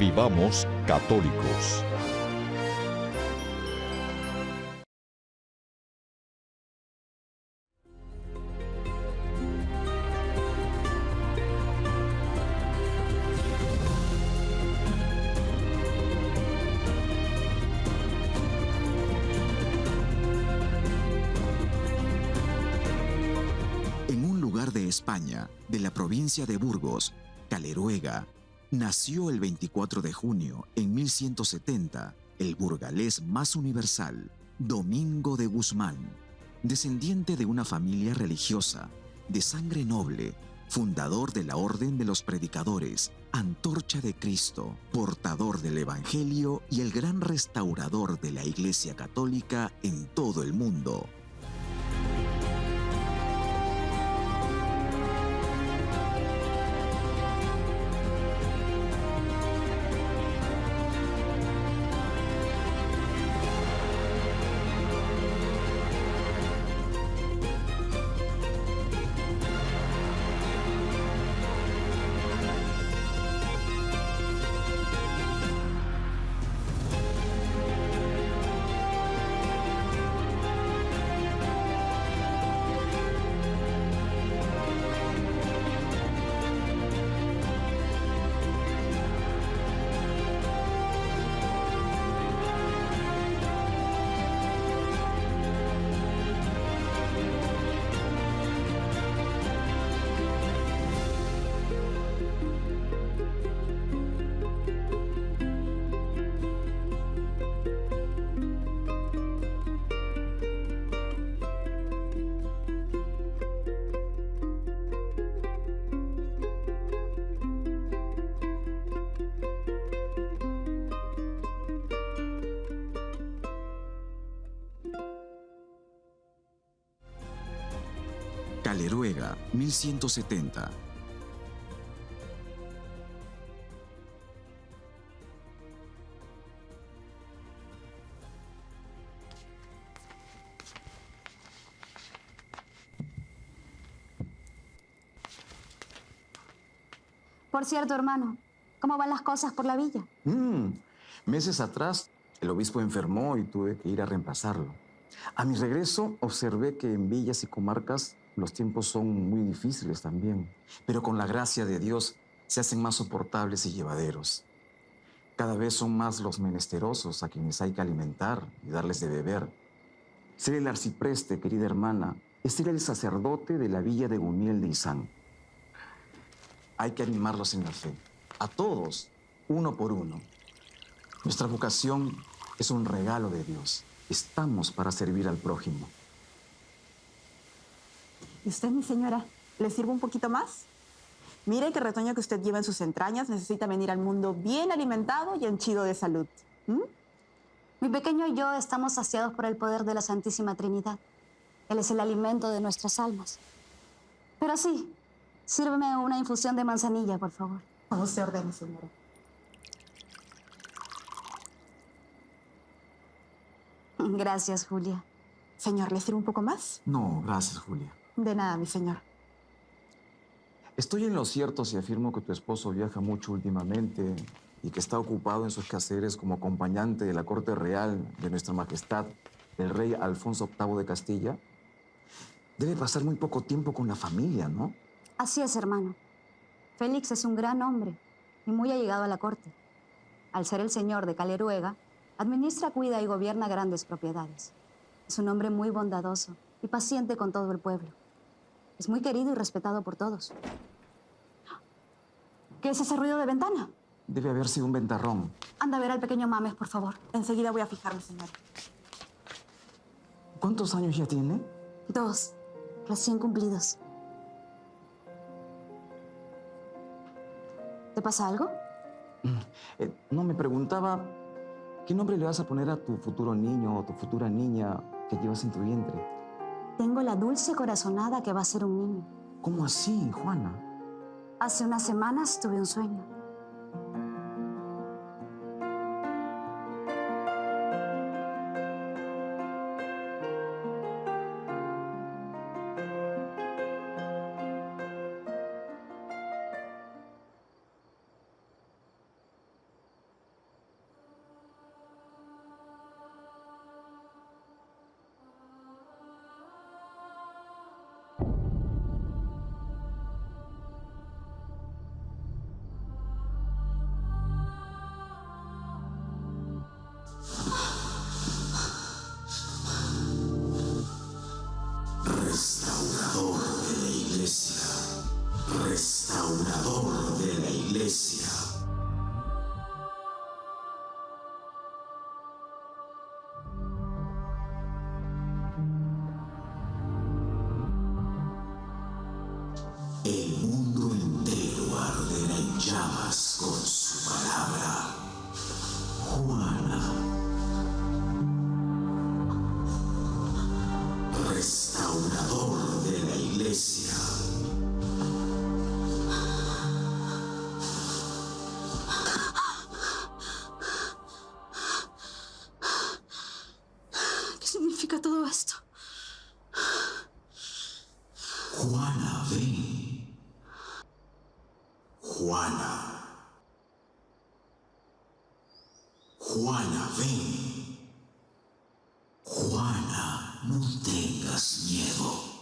Vivamos católicos. En un lugar de España, de la provincia de Burgos, Caleruega, nació el 24 de junio en 1170 el burgalés más universal, Domingo de Guzmán, descendiente de una familia religiosa, de sangre noble, fundador de la Orden de los Predicadores, antorcha de Cristo, portador del Evangelio y el gran restaurador de la Iglesia Católica en todo el mundo. Caleruega, 1170. Por cierto, hermano, ¿cómo van las cosas por la villa? Meses atrás, el obispo enfermó y tuve que ir a reemplazarlo. A mi regreso, observé que en villas y comarcas los tiempos son muy difíciles también, pero con la gracia de Dios se hacen más soportables y llevaderos. Cada vez son más los menesterosos a quienes hay que alimentar y darles de beber. Ser el arcipreste, querida hermana, es ser el sacerdote de la villa de Guniel de Izán. Hay que animarlos en la fe, a todos, uno por uno. Nuestra vocación es un regalo de Dios. Estamos para servir al prójimo. ¿Y usted, mi señora, le sirve un poquito más? Mire que el retoño que usted lleva en sus entrañas necesita venir al mundo bien alimentado y henchido de salud. Mi pequeño y yo estamos saciados por el poder de la Santísima Trinidad. Él es el alimento de nuestras almas. Pero sí, sírveme una infusión de manzanilla, por favor. Como se ordene, señora. Gracias, Julia. Señor, ¿le sirve un poco más? No, gracias, Julia. De nada, mi señor. Estoy en lo cierto si afirmo que tu esposo viaja mucho últimamente y que está ocupado en sus quehaceres como acompañante de la corte real de Nuestra Majestad, el rey Alfonso VIII de Castilla. Debe pasar muy poco tiempo con la familia, ¿no? Así es, hermano. Félix es un gran hombre y muy allegado a la corte. Al ser el señor de Caleruega, administra, cuida y gobierna grandes propiedades. Es un hombre muy bondadoso y paciente con todo el pueblo. Es muy querido y respetado por todos. ¿Qué es ese ruido de ventana? Debe haber sido un ventarrón. Anda a ver al pequeño Mames, por favor. Enseguida voy a fijarme, señor. ¿Cuántos años ya tiene? 2, recién cumplidos. ¿Te pasa algo? No, me preguntaba, ¿qué nombre le vas a poner a tu futuro niño o tu futura niña que llevas en tu vientre? Tengo la dulce corazonada que va a ser un niño. ¿Cómo así, Juana? Hace unas semanas tuve un sueño. Cuidarás con su palabra, Juana. Restaurador de la Iglesia. ¿Qué significa todo esto? Juana, ven. Juana. Juana, ven. Juana, no tengas miedo.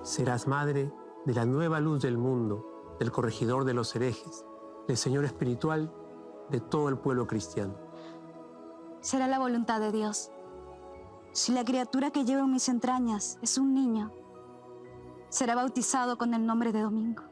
Serás madre de la nueva luz del mundo, del corregidor de los herejes, del Señor espiritual de todo el pueblo cristiano. Será la voluntad de Dios. Si la criatura que llevo en mis entrañas es un niño, será bautizado con el nombre de Domingo.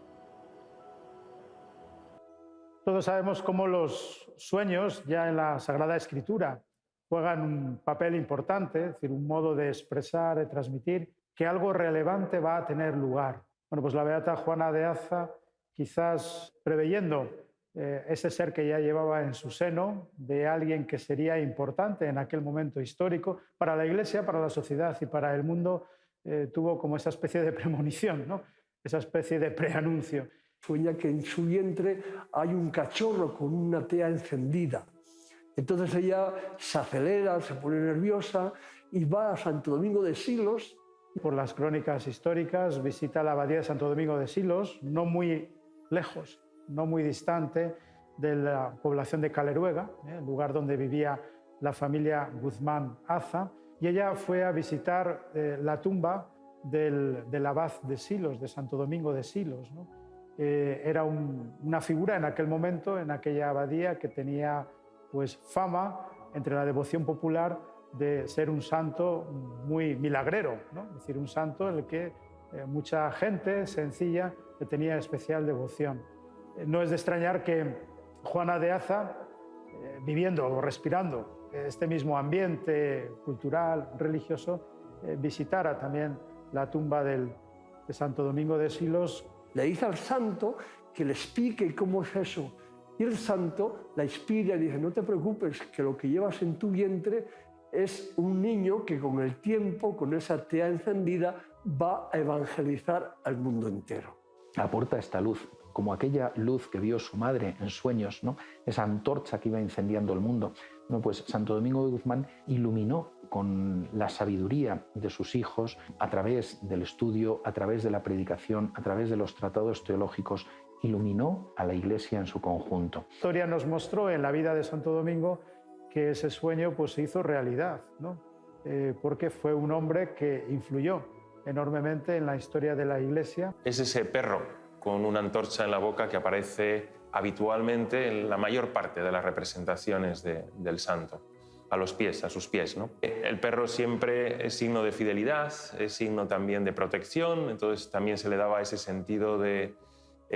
Todos sabemos cómo los sueños ya en la Sagrada Escritura juegan un papel importante, es decir, un modo de expresar, de transmitir que algo relevante va a tener lugar. Bueno, pues la beata Juana de Aza, quizás preveyendo ese ser que ya llevaba en su seno, de alguien que sería importante en aquel momento histórico para la Iglesia, para la sociedad y para el mundo, tuvo como esa especie de premonición, ¿no? Esa especie de preanuncio. Sueña que en su vientre hay un cachorro con una tea encendida. Entonces ella se acelera, se pone nerviosa y va a Santo Domingo de Silos. Por las crónicas históricas visita la abadía de Santo Domingo de Silos, no muy lejos, no muy distante de la población de Caleruega, el lugar donde vivía la familia Guzmán Aza, y ella fue a visitar la tumba del abad de Silos, de Santo Domingo de Silos, ¿no? Era una figura en aquel momento, en aquella abadía, que tenía pues fama entre la devoción popular de ser un santo muy milagrero, ¿no? Es decir, un santo en el que mucha gente sencilla le tenía especial devoción. No es de extrañar que Juana de Aza, viviendo o respirando este mismo ambiente cultural, religioso, visitara también la tumba de Santo Domingo de Silos. Le dice al santo que le explique cómo es eso. Y el santo la inspira y dice, no te preocupes, que lo que llevas en tu vientre es un niño que con el tiempo, con esa tea encendida, va a evangelizar al mundo entero. Aporta esta luz, como aquella luz que vio su madre en sueños, ¿no? Esa antorcha que iba incendiando el mundo. Bueno, pues Santo Domingo de Guzmán iluminó con la sabiduría de sus hijos, a través del estudio, a través de la predicación, a través de los tratados teológicos, iluminó a la Iglesia en su conjunto. La historia nos mostró en la vida de Santo Domingo que ese sueño pues, se hizo realidad, ¿no? Porque fue un hombre que influyó enormemente en la historia de la Iglesia. Es ese perro con una antorcha en la boca que aparece habitualmente en la mayor parte de las representaciones del santo, a sus pies, ¿no? El perro siempre es signo de fidelidad, es signo también de protección, entonces también se le daba ese sentido de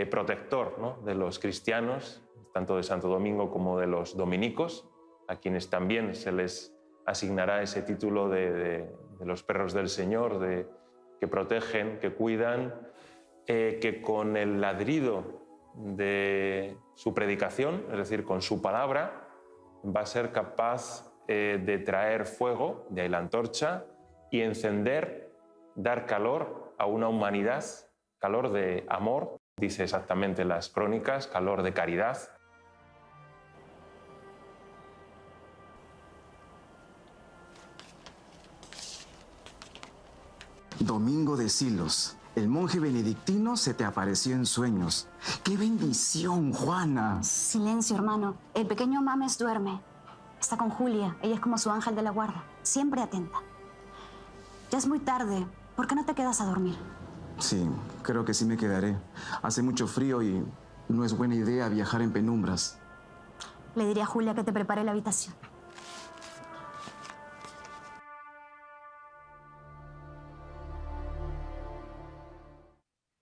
protector, ¿no? De los cristianos, tanto de Santo Domingo como de los dominicos, a quienes también se les asignará ese título de los perros del Señor, que protegen, que cuidan, que con el ladrido de su predicación, es decir, con su palabra, va a ser capaz de traer fuego, de ahí la antorcha, y encender, dar calor a una humanidad, calor de amor. Dice exactamente las crónicas, calor de caridad. Domingo de Silos, el monje benedictino se te apareció en sueños. ¡Qué bendición, Juana! Silencio, hermano. El pequeño Mames duerme. Está con Julia. Ella es como su ángel de la guarda. Siempre atenta. Ya es muy tarde. ¿Por qué no te quedas a dormir? Sí, creo que sí me quedaré. Hace mucho frío y no es buena idea viajar en penumbras. Le diré a Julia que te prepare la habitación.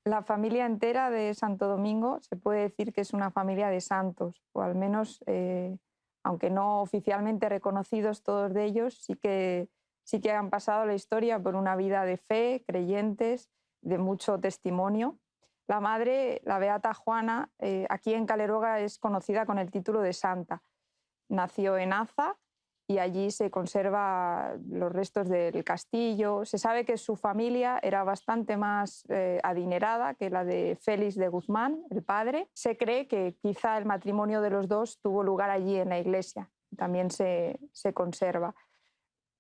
La familia entera de Santo Domingo se puede decir que es una familia de santos, o al menos, aunque no oficialmente reconocidos todos de ellos, sí que han pasado la historia por una vida de fe, creyentes, de mucho testimonio. La madre, la beata Juana, aquí en Caleruega es conocida con el título de santa. Nació en Aza y allí se conservan los restos del castillo. Se sabe que su familia era bastante más adinerada que la de Félix de Guzmán, el padre. Se cree que quizá el matrimonio de los dos tuvo lugar allí en la iglesia. También se conserva.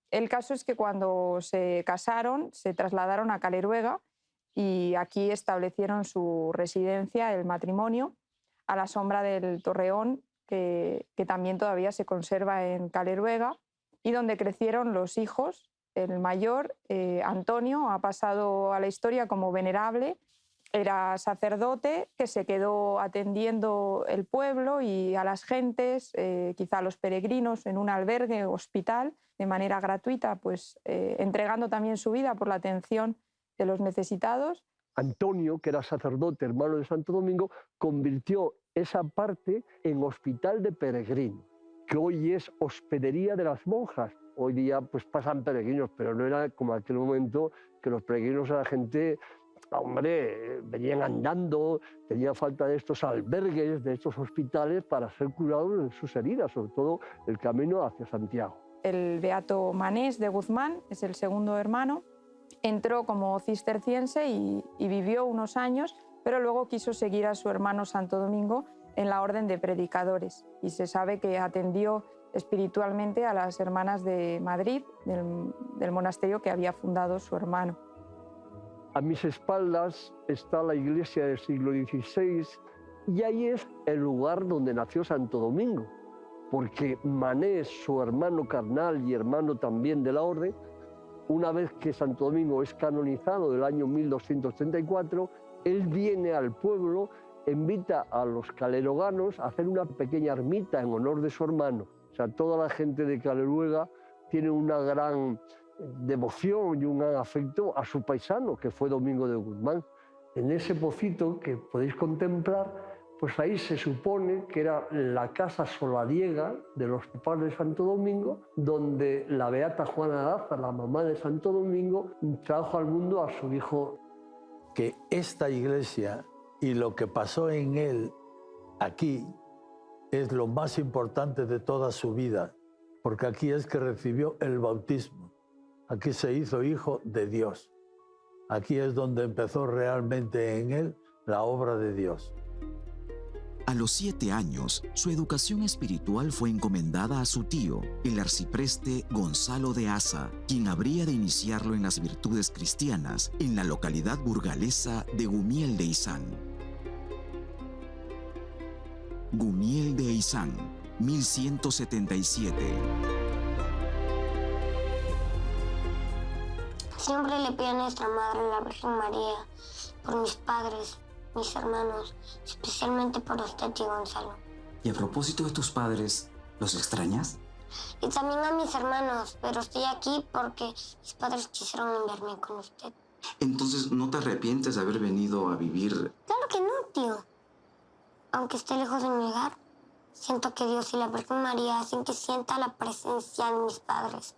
El caso es que cuando se casaron se trasladaron a Caleruega y aquí establecieron su residencia, el matrimonio, a la sombra del Torreón, que también todavía se conserva en Caleruega, y donde crecieron los hijos. El mayor, Antonio, ha pasado a la historia como venerable. Era sacerdote que se quedó atendiendo el pueblo y a las gentes, quizá a los peregrinos, en un albergue o hospital, de manera gratuita, pues entregando también su vida por la atención de los necesitados. Antonio, que era sacerdote, hermano de Santo Domingo, convirtió esa parte en hospital de peregrinos, que hoy es hospedería de las monjas. Hoy día pues pasan peregrinos, pero no era como aquel momento que los peregrinos a la gente, hombre, venían andando, tenían falta de estos albergues, de estos hospitales para ser curados de sus heridas, sobre todo el camino hacia Santiago. El beato Manés de Guzmán es el segundo hermano. Entró como cisterciense y vivió unos años, pero luego quiso seguir a su hermano Santo Domingo en la orden de predicadores y se sabe que atendió espiritualmente a las hermanas de Madrid, del monasterio que había fundado su hermano. A mis espaldas está la iglesia del siglo XVI y ahí es el lugar donde nació Santo Domingo, porque Manés, su hermano carnal y hermano también de la orden, una vez que Santo Domingo es canonizado del año 1234, él viene al pueblo, invita a los caleroganos a hacer una pequeña ermita en honor de su hermano. O sea, toda la gente de Caleruega tiene una gran devoción y un gran afecto a su paisano, que fue Domingo de Guzmán. En ese pocito que podéis contemplar, pues ahí se supone que era la casa solariega de los padres de Santo Domingo, donde la beata Juana de Aza, la mamá de Santo Domingo, trajo al mundo a su hijo. Que esta iglesia y lo que pasó en él aquí es lo más importante de toda su vida, porque aquí es que recibió el bautismo, aquí se hizo hijo de Dios, aquí es donde empezó realmente en él la obra de Dios. A los 7 años, su educación espiritual fue encomendada a su tío, el arcipreste Gonzalo de Aza, quien habría de iniciarlo en las virtudes cristianas en la localidad burgalesa de Gumiel de Izán. Gumiel de Izán, 1177. Siempre le pido a nuestra Madre, la Virgen María, por mis padres, mis hermanos, especialmente por usted y Gonzalo. Y a propósito de tus padres, ¿los extrañas? Y también a mis hermanos, pero estoy aquí porque mis padres quisieron enviarme con usted. Entonces, ¿no te arrepientes de haber venido a vivir? Claro que no, tío. Aunque esté lejos de mi hogar, siento que Dios y la Virgen María hacen que sienta la presencia de mis padres.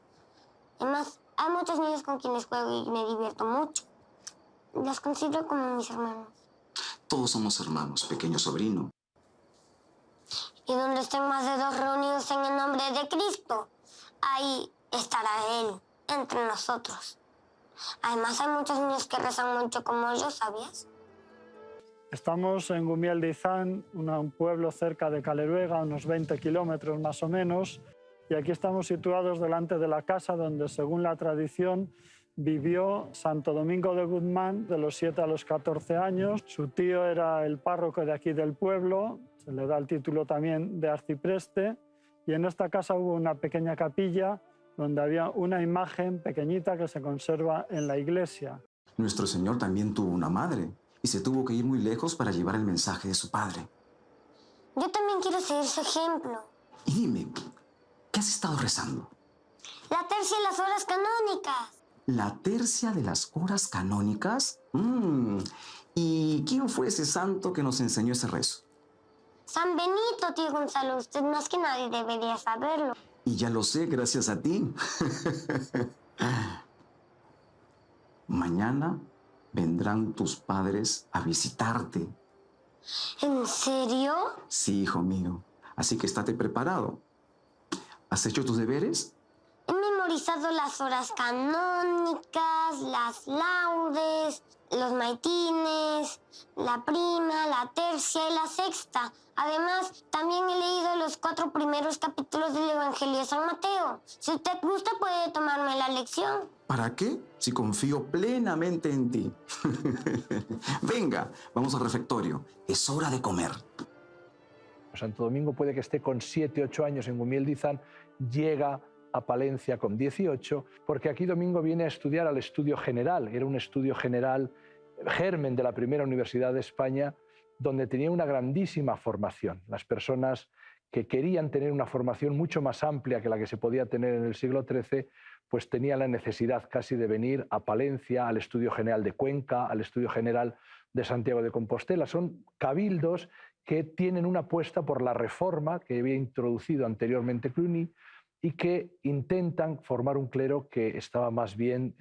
Además, hay muchos niños con quienes juego y me divierto mucho. Los considero como mis hermanos. Todos somos hermanos, pequeño sobrino. Y donde estén más de 2 reunidos en el nombre de Cristo, ahí estará Él, entre nosotros. Además, hay muchos niños que rezan mucho como yo, ¿sabías? Estamos en Gumiel de Izán, un pueblo cerca de Caleruega, unos 20 kilómetros más o menos, y aquí estamos situados delante de la casa donde, según la tradición, vivió Santo Domingo de Guzmán de los 7 a los 14 años. Su tío era el párroco de aquí del pueblo, se le da el título también de arcipreste, y en esta casa hubo una pequeña capilla donde había una imagen pequeñita que se conserva en la iglesia. Nuestro Señor también tuvo una madre y se tuvo que ir muy lejos para llevar el mensaje de su padre. Yo también quiero seguir su ejemplo. Y dime, ¿qué has estado rezando? La tercia de las horas canónicas. ¿La tercia de las horas canónicas? ¿Y quién fue ese santo que nos enseñó ese rezo? San Benito, tío Gonzalo. Usted más que nadie debería saberlo. Y ya lo sé, gracias a ti. Mañana vendrán tus padres a visitarte. ¿En serio? Sí, hijo mío. Así que estate preparado. ¿Has hecho tus deberes? He memorizado las horas canónicas, las laudes, los maitines, la prima, la tercia y la sexta. Además, también he leído los 4 primeros capítulos del Evangelio de San Mateo. Si usted gusta, puede tomarme la lección. ¿Para qué? Si confío plenamente en ti. Venga, vamos al refectorio. Es hora de comer. Santo Domingo puede que esté con 7, 8 años en Gumiel de Izán, llega a Palencia con 18, porque aquí Domingo viene a estudiar al estudio general. Era un estudio general, germen de la primera universidad de España, donde tenía una grandísima formación. Las personas que querían tener una formación mucho más amplia que la que se podía tener en el siglo XIII, pues tenían la necesidad casi de venir a Palencia, al Estudio General de Cuenca, al Estudio General de Santiago de Compostela. Son cabildos que tienen una apuesta por la reforma que había introducido anteriormente Cluny y que intentan formar un clero que estaba más bien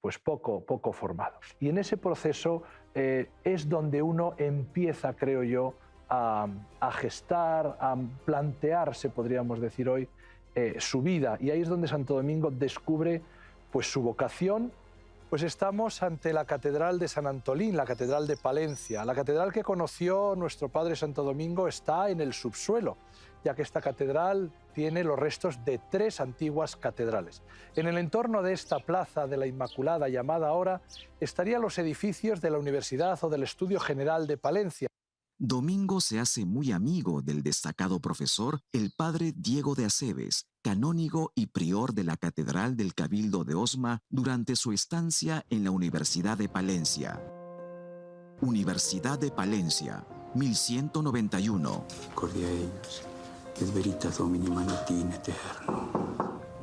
pues poco formado. Y en ese proceso es donde uno empieza, creo yo, a gestar, a plantearse, podríamos decir hoy, su vida. Y ahí es donde Santo Domingo descubre pues, su vocación. Pues estamos ante la Catedral de San Antolín, la Catedral de Palencia. La catedral que conoció nuestro padre Santo Domingo está en el subsuelo, ya que esta catedral tiene los restos de 3 antiguas catedrales. En el entorno de esta plaza de la Inmaculada, llamada ahora, estarían los edificios de la Universidad o del Estudio General de Palencia. Domingo se hace muy amigo del destacado profesor, el padre Diego de Aceves, canónigo y prior de la Catedral del Cabildo de Osma durante su estancia en la Universidad de Palencia. Universidad de Palencia, 1191. Cordia ellos, et veritas Domini maniti in eterno.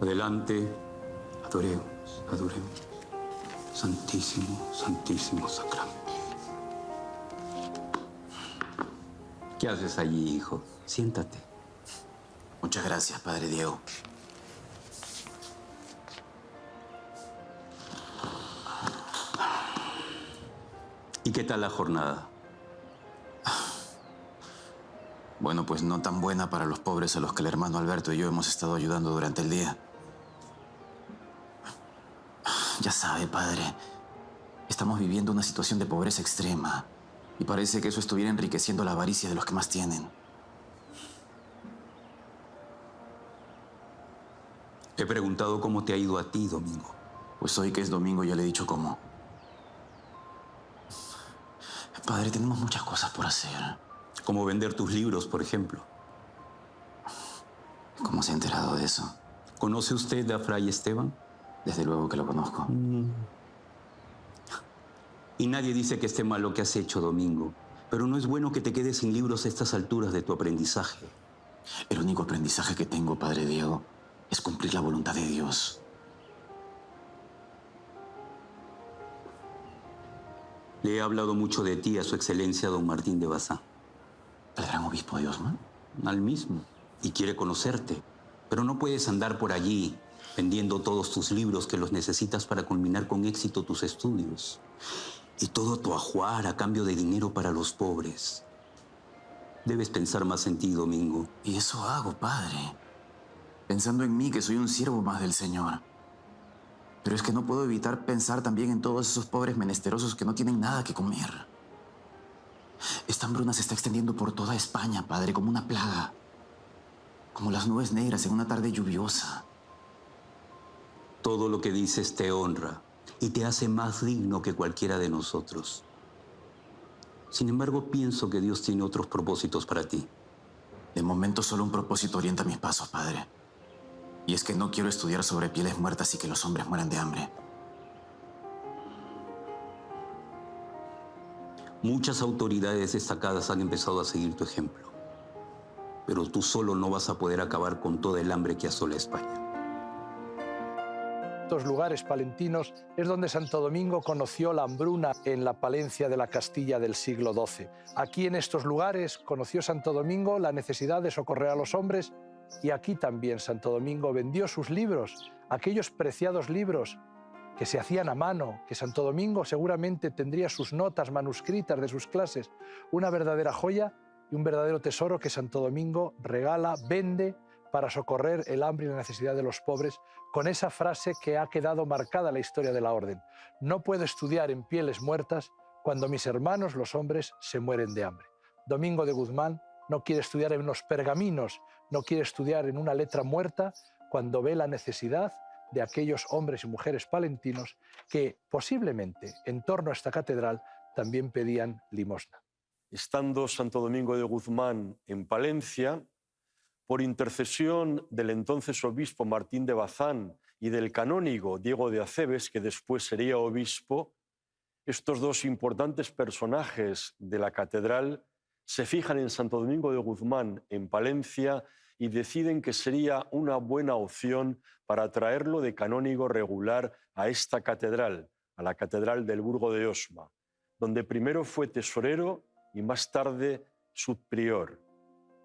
Adelante, adoremos. Santísimo, santísimo sacramento. ¿Qué haces allí, hijo? Siéntate. Muchas gracias, padre Diego. ¿Y qué tal la jornada? Bueno, pues no tan buena para los pobres a los que el hermano Alberto y yo hemos estado ayudando durante el día. Ya sabe, padre, estamos viviendo una situación de pobreza extrema y parece que eso estuviera enriqueciendo la avaricia de los que más tienen. He preguntado cómo te ha ido a ti, Domingo. Pues hoy que es domingo ya le he dicho cómo. Padre, tenemos muchas cosas por hacer. Como vender tus libros, por ejemplo. ¿Cómo se ha enterado de eso? ¿Conoce usted a Fray Esteban? Desde luego que lo conozco. Y nadie dice que esté mal lo que has hecho, Domingo. Pero no es bueno que te quedes sin libros a estas alturas de tu aprendizaje. El único aprendizaje que tengo, padre Diego, es cumplir la voluntad de Dios. Le he hablado mucho de ti a su excelencia don Martín de Bazán. ¿El gran obispo de Osma? Al mismo. Y quiere conocerte. Pero no puedes andar por allí vendiendo todos tus libros que los necesitas para culminar con éxito tus estudios. Y todo tu ajuar a cambio de dinero para los pobres. Debes pensar más en ti, Domingo. Y eso hago, padre. Pensando en mí, que soy un siervo más del Señor. Pero es que no puedo evitar pensar también en todos esos pobres menesterosos que no tienen nada que comer. Esta hambruna se está extendiendo por toda España, padre, como una plaga. Como las nubes negras en una tarde lluviosa. Todo lo que dices te honra y te hace más digno que cualquiera de nosotros. Sin embargo, pienso que Dios tiene otros propósitos para ti. De momento solo un propósito orienta mis pasos, padre. Y es que no quiero estudiar sobre pieles muertas y que los hombres mueran de hambre. Muchas autoridades destacadas han empezado a seguir tu ejemplo. Pero tú solo no vas a poder acabar con toda el hambre que asola España. Estos lugares palentinos es donde Santo Domingo conoció la hambruna en la Palencia de la Castilla del siglo XII. Aquí en estos lugares conoció Santo Domingo la necesidad de socorrer a los hombres y aquí también Santo Domingo vendió sus libros, aquellos preciados libros que se hacían a mano, que Santo Domingo seguramente tendría sus notas manuscritas de sus clases, una verdadera joya y un verdadero tesoro que Santo Domingo regala, vende para socorrer el hambre y la necesidad de los pobres, con esa frase que ha quedado marcada en la historia de la orden: no puedo estudiar en pieles muertas cuando mis hermanos los hombres se mueren de hambre. Domingo de Guzmán no quiere estudiar en los pergaminos, no quiere estudiar en una letra muerta cuando ve la necesidad de aquellos hombres y mujeres palentinos que posiblemente en torno a esta catedral también pedían limosna. Estando Santo Domingo de Guzmán en Palencia, por intercesión del entonces obispo Martín de Bazán y del canónigo Diego de Acebes, que después sería obispo, estos dos importantes personajes de la catedral se fijan en Santo Domingo de Guzmán en Palencia y deciden que sería una buena opción para traerlo de canónigo regular a esta catedral, a la catedral del Burgo de Osma, donde primero fue tesorero y más tarde subprior.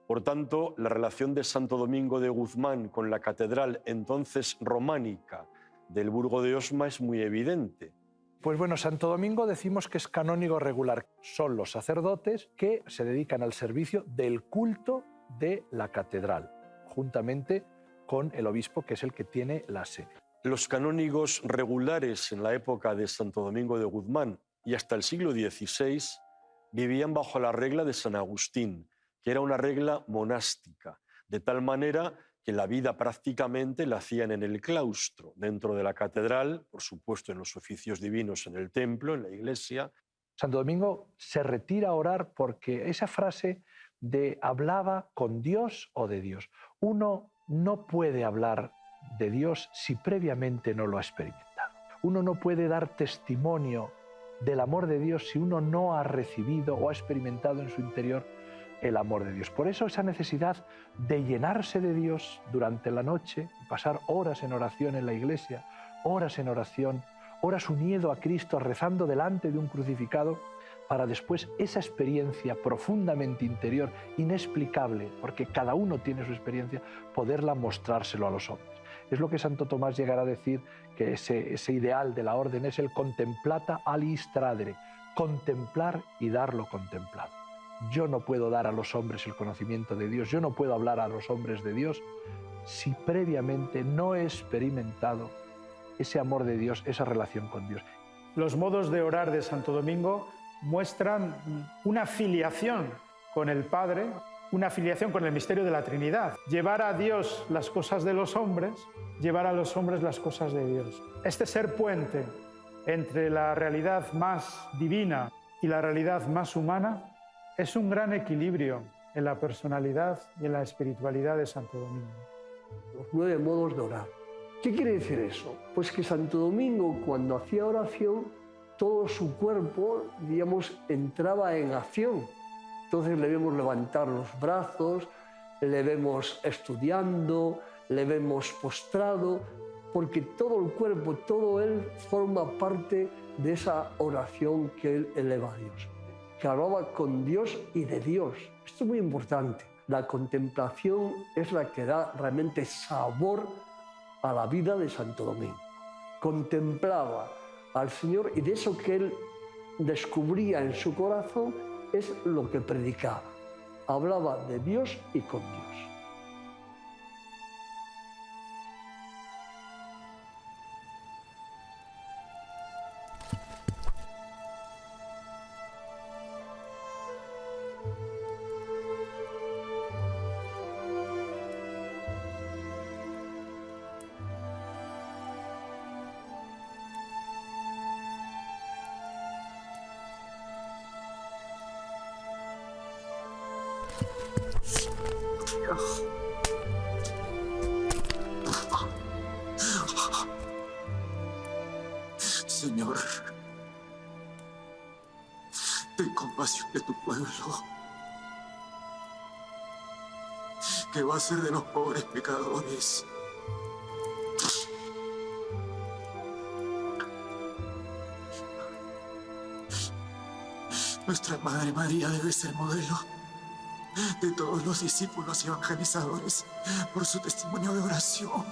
Por tanto, la relación de Santo Domingo de Guzmán con la catedral entonces románica del Burgo de Osma es muy evidente. Pues bueno, Santo Domingo decimos que es canónigo regular. Son los sacerdotes que se dedican al servicio del culto de la catedral, juntamente con el obispo, que es el que tiene la sede. Los canónigos regulares en la época de Santo Domingo de Guzmán y hasta el siglo XVI vivían bajo la regla de San Agustín, que era una regla monástica, de tal manera que la vida prácticamente la hacían en el claustro, dentro de la catedral, por supuesto en los oficios divinos en el templo, en la iglesia. Santo Domingo se retira a orar porque esa frase de hablaba con Dios o de Dios. Uno no puede hablar de Dios si previamente no lo ha experimentado. Uno no puede dar testimonio del amor de Dios si uno no ha recibido o ha experimentado en su interior el amor de Dios. Por eso esa necesidad de llenarse de Dios durante la noche, pasar horas en oración en la iglesia, horas en oración, horas unido a Cristo, rezando delante de un crucificado, para después esa experiencia profundamente interior, inexplicable, porque cada uno tiene su experiencia, poderla mostrárselo a los hombres. Es lo que Santo Tomás llegará a decir, que ese ideal de la orden es el contemplata alis tradere, contemplar y dar lo contemplado. Yo no puedo dar a los hombres el conocimiento de Dios, yo no puedo hablar a los hombres de Dios si previamente no he experimentado ese amor de Dios, esa relación con Dios. Los modos de orar de Santo Domingo muestran una filiación con el Padre, una filiación con el misterio de la Trinidad. Llevar a Dios las cosas de los hombres, llevar a los hombres las cosas de Dios. Este ser puente entre la realidad más divina y la realidad más humana es un gran equilibrio en la personalidad y en la espiritualidad de Santo Domingo. Los 9 modos de orar. ¿Qué quiere decir eso? Pues que Santo Domingo, cuando hacía oración, todo su cuerpo, digamos, entraba en acción. Entonces le vemos levantar los brazos, le vemos estudiando, le vemos postrado, porque todo el cuerpo, todo él forma parte de esa oración que él eleva a Dios, que hablaba con Dios y de Dios. Esto es muy importante. La contemplación es la que da realmente sabor a la vida de Santo Domingo. Contemplaba al Señor y de eso que él descubría en su corazón es lo que predicaba. Hablaba de Dios y con Dios. compasión de tu pueblo. ¿Qué va a ser de los pobres pecadores? Nuestra Madre María debe ser modelo de todos los discípulos y evangelizadores por su testimonio de oración.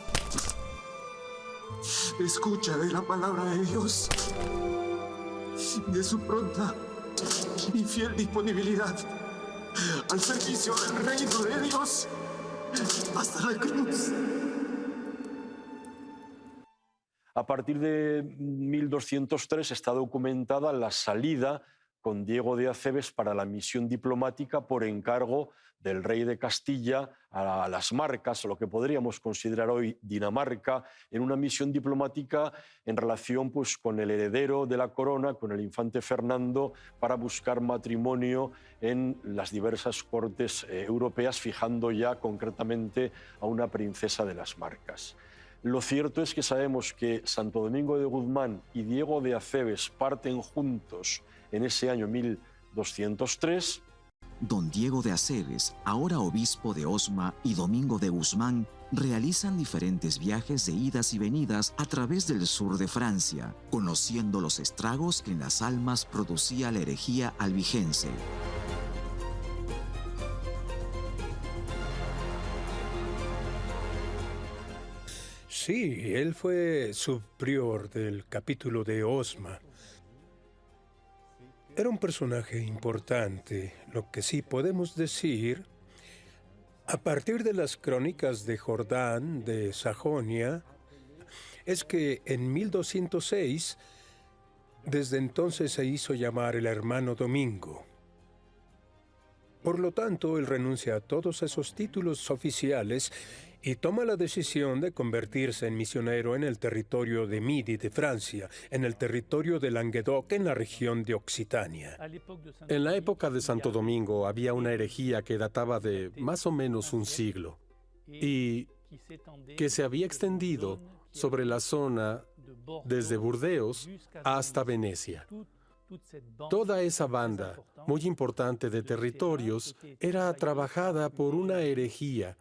Escucha de la palabra de Dios y de su pronta y fiel disponibilidad al servicio del reino de Dios hasta la cruz. A partir de 1203 está documentada la salida con Diego de Acebes para la misión diplomática por encargo del rey de Castilla a las Marcas, lo que podríamos considerar hoy Dinamarca, en una misión diplomática en relación pues, con el heredero de la corona, con el infante Fernando, para buscar matrimonio en las diversas cortes europeas, fijando ya concretamente a una princesa de las Marcas. Lo cierto es que sabemos que Santo Domingo de Guzmán y Diego de Acebes parten juntos en ese año 1203. Don Diego de Acebes, ahora obispo de Osma, y Domingo de Guzmán realizan diferentes viajes de idas y venidas a través del sur de Francia, conociendo los estragos que en las almas producía la herejía albigense. Sí, él fue subprior del capítulo de Osma. Era un personaje importante. Lo que sí podemos decir, a partir de las crónicas de Jordán de Sajonia, es que en 1206, desde entonces se hizo llamar el hermano Domingo. Por lo tanto, él renuncia a todos esos títulos oficiales y toma la decisión de convertirse en misionero en el territorio de Midi de Francia, en el territorio de Languedoc, en la región de Occitania. En la época de Santo Domingo había una herejía que databa de más o menos un siglo y que se había extendido sobre la zona desde Burdeos hasta Venecia. Toda esa banda, muy importante de territorios, era trabajada por una herejía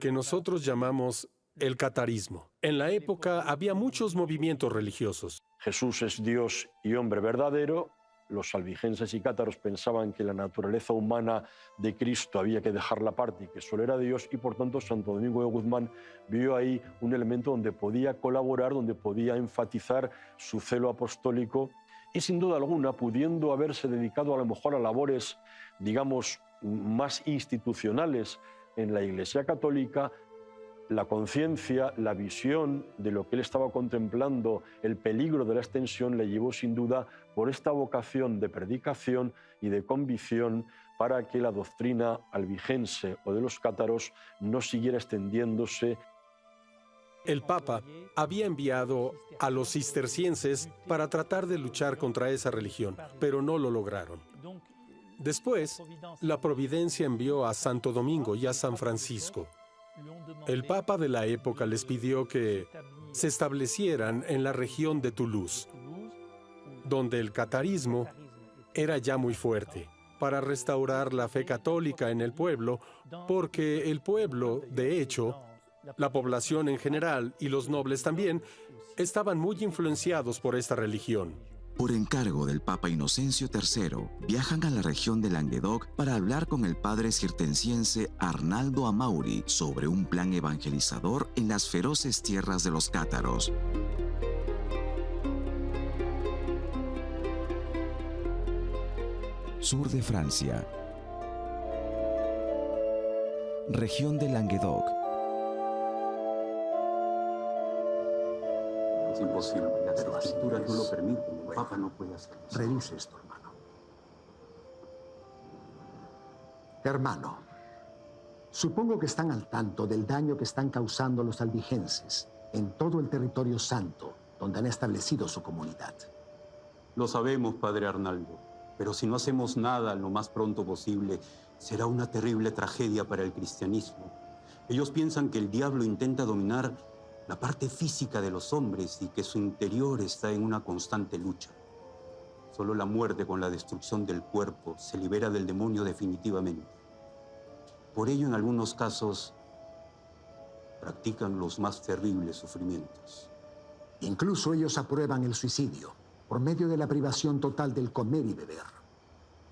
que nosotros llamamos el catarismo. En la época había muchos movimientos religiosos. Jesús es Dios y hombre verdadero. Los albigenses y cátaros pensaban que la naturaleza humana de Cristo había que dejarla aparte y que solo era Dios, y por tanto Santo Domingo de Guzmán vio ahí un elemento donde podía colaborar, donde podía enfatizar su celo apostólico y, sin duda alguna, pudiendo haberse dedicado a lo mejor a labores, digamos, más institucionales en la Iglesia Católica, la conciencia, la visión de lo que él estaba contemplando, el peligro de la extensión, le llevó sin duda por esta vocación de predicación y de convicción para que la doctrina albigense o de los cátaros no siguiera extendiéndose. El Papa había enviado a los cistercienses para tratar de luchar contra esa religión, pero no lo lograron. Después, la Providencia envió a Santo Domingo y a San Francisco. El Papa de la época les pidió que se establecieran en la región de Toulouse, donde el catarismo era ya muy fuerte, para restaurar la fe católica en el pueblo, porque el pueblo, de hecho, la población en general y los nobles también, estaban muy influenciados por esta religión. Por encargo del Papa Inocencio III, viajan a la región de Languedoc para hablar con el padre cisterciense Arnaldo Amauri sobre un plan evangelizador en las feroces tierras de los cátaros. Sur de Francia. Región de Languedoc. Es imposible, las escrituras no lo permiten, el Papa no puede hacerlo. Revise esto, hermano. Hermano, supongo que están al tanto del daño que están causando los albigenses en todo el territorio santo, donde han establecido su comunidad. Lo sabemos, padre Arnaldo, pero si no hacemos nada lo más pronto posible, será una terrible tragedia para el cristianismo. Ellos piensan que el diablo intenta dominar la parte física de los hombres y que su interior está en una constante lucha. Solo la muerte con la destrucción del cuerpo se libera del demonio definitivamente. Por ello, en algunos casos, practican los más terribles sufrimientos. Incluso ellos aprueban el suicidio por medio de la privación total del comer y beber.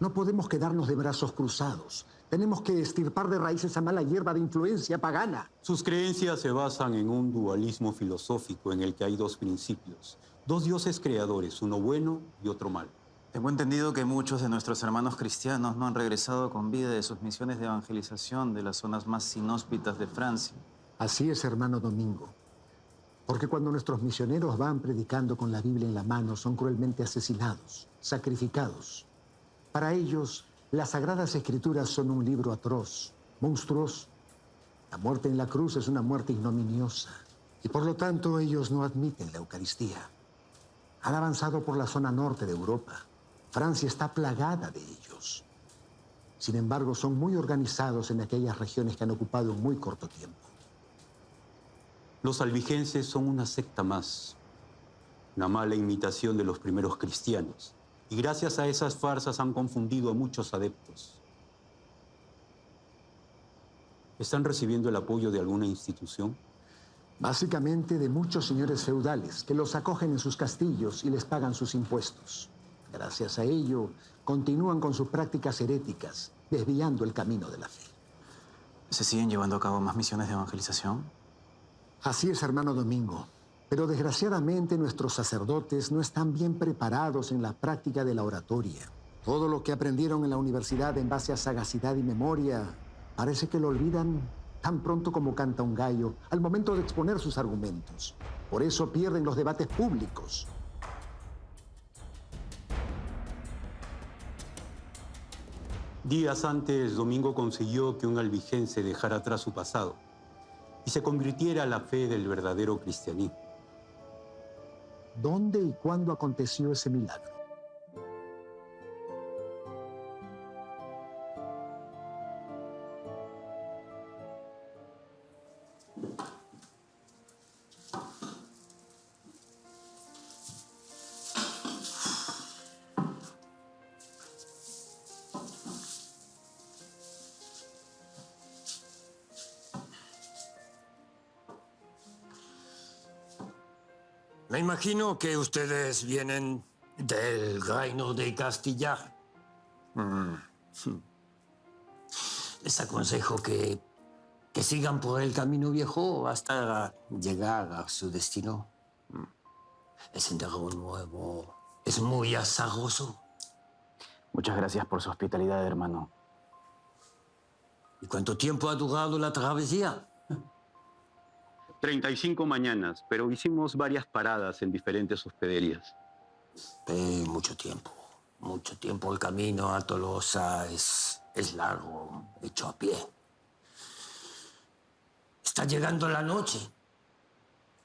No podemos quedarnos de brazos cruzados. Tenemos que extirpar de raíz esa mala hierba de influencia pagana. Sus creencias se basan en un dualismo filosófico en el que hay dos principios, dos dioses creadores, uno bueno y otro malo. Tengo entendido que muchos de nuestros hermanos cristianos no han regresado con vida de sus misiones de evangelización de las zonas más inhóspitas de Francia. Así es, hermano Domingo. Porque cuando nuestros misioneros van predicando con la Biblia en la mano, son cruelmente asesinados, sacrificados. Para ellos, las Sagradas Escrituras son un libro atroz, monstruoso. La muerte en la cruz es una muerte ignominiosa. Y por lo tanto, ellos no admiten la Eucaristía. Han avanzado por la zona norte de Europa. Francia está plagada de ellos. Sin embargo, son muy organizados en aquellas regiones que han ocupado en muy corto tiempo. Los albigenses son una secta más, una mala imitación de los primeros cristianos. Y gracias a esas farsas han confundido a muchos adeptos. ¿Están recibiendo el apoyo de alguna institución? Básicamente de muchos señores feudales que los acogen en sus castillos y les pagan sus impuestos. Gracias a ello, continúan con sus prácticas heréticas, desviando el camino de la fe. ¿Se siguen llevando a cabo más misiones de evangelización? Así es, hermano Domingo. Pero desgraciadamente nuestros sacerdotes no están bien preparados en la práctica de la oratoria. Todo lo que aprendieron en la universidad en base a sagacidad y memoria, parece que lo olvidan tan pronto como canta un gallo al momento de exponer sus argumentos. Por eso pierden los debates públicos. Días antes, Domingo consiguió que un albigense dejara atrás su pasado y se convirtiera a la fe del verdadero cristianismo. ¿Dónde y cuándo aconteció ese milagro? Me imagino que ustedes vienen del reino de Castilla. Les aconsejo que sigan por el camino viejo hasta llegar a su destino. El sendero nuevo es muy azaroso. Muchas gracias por su hospitalidad, hermano. ¿Y cuánto tiempo ha durado la travesía? 35 mañanas, pero hicimos varias paradas en diferentes hospederías. Mucho tiempo. Mucho tiempo. El camino a Tolosa es largo, hecho a pie. Está llegando la noche.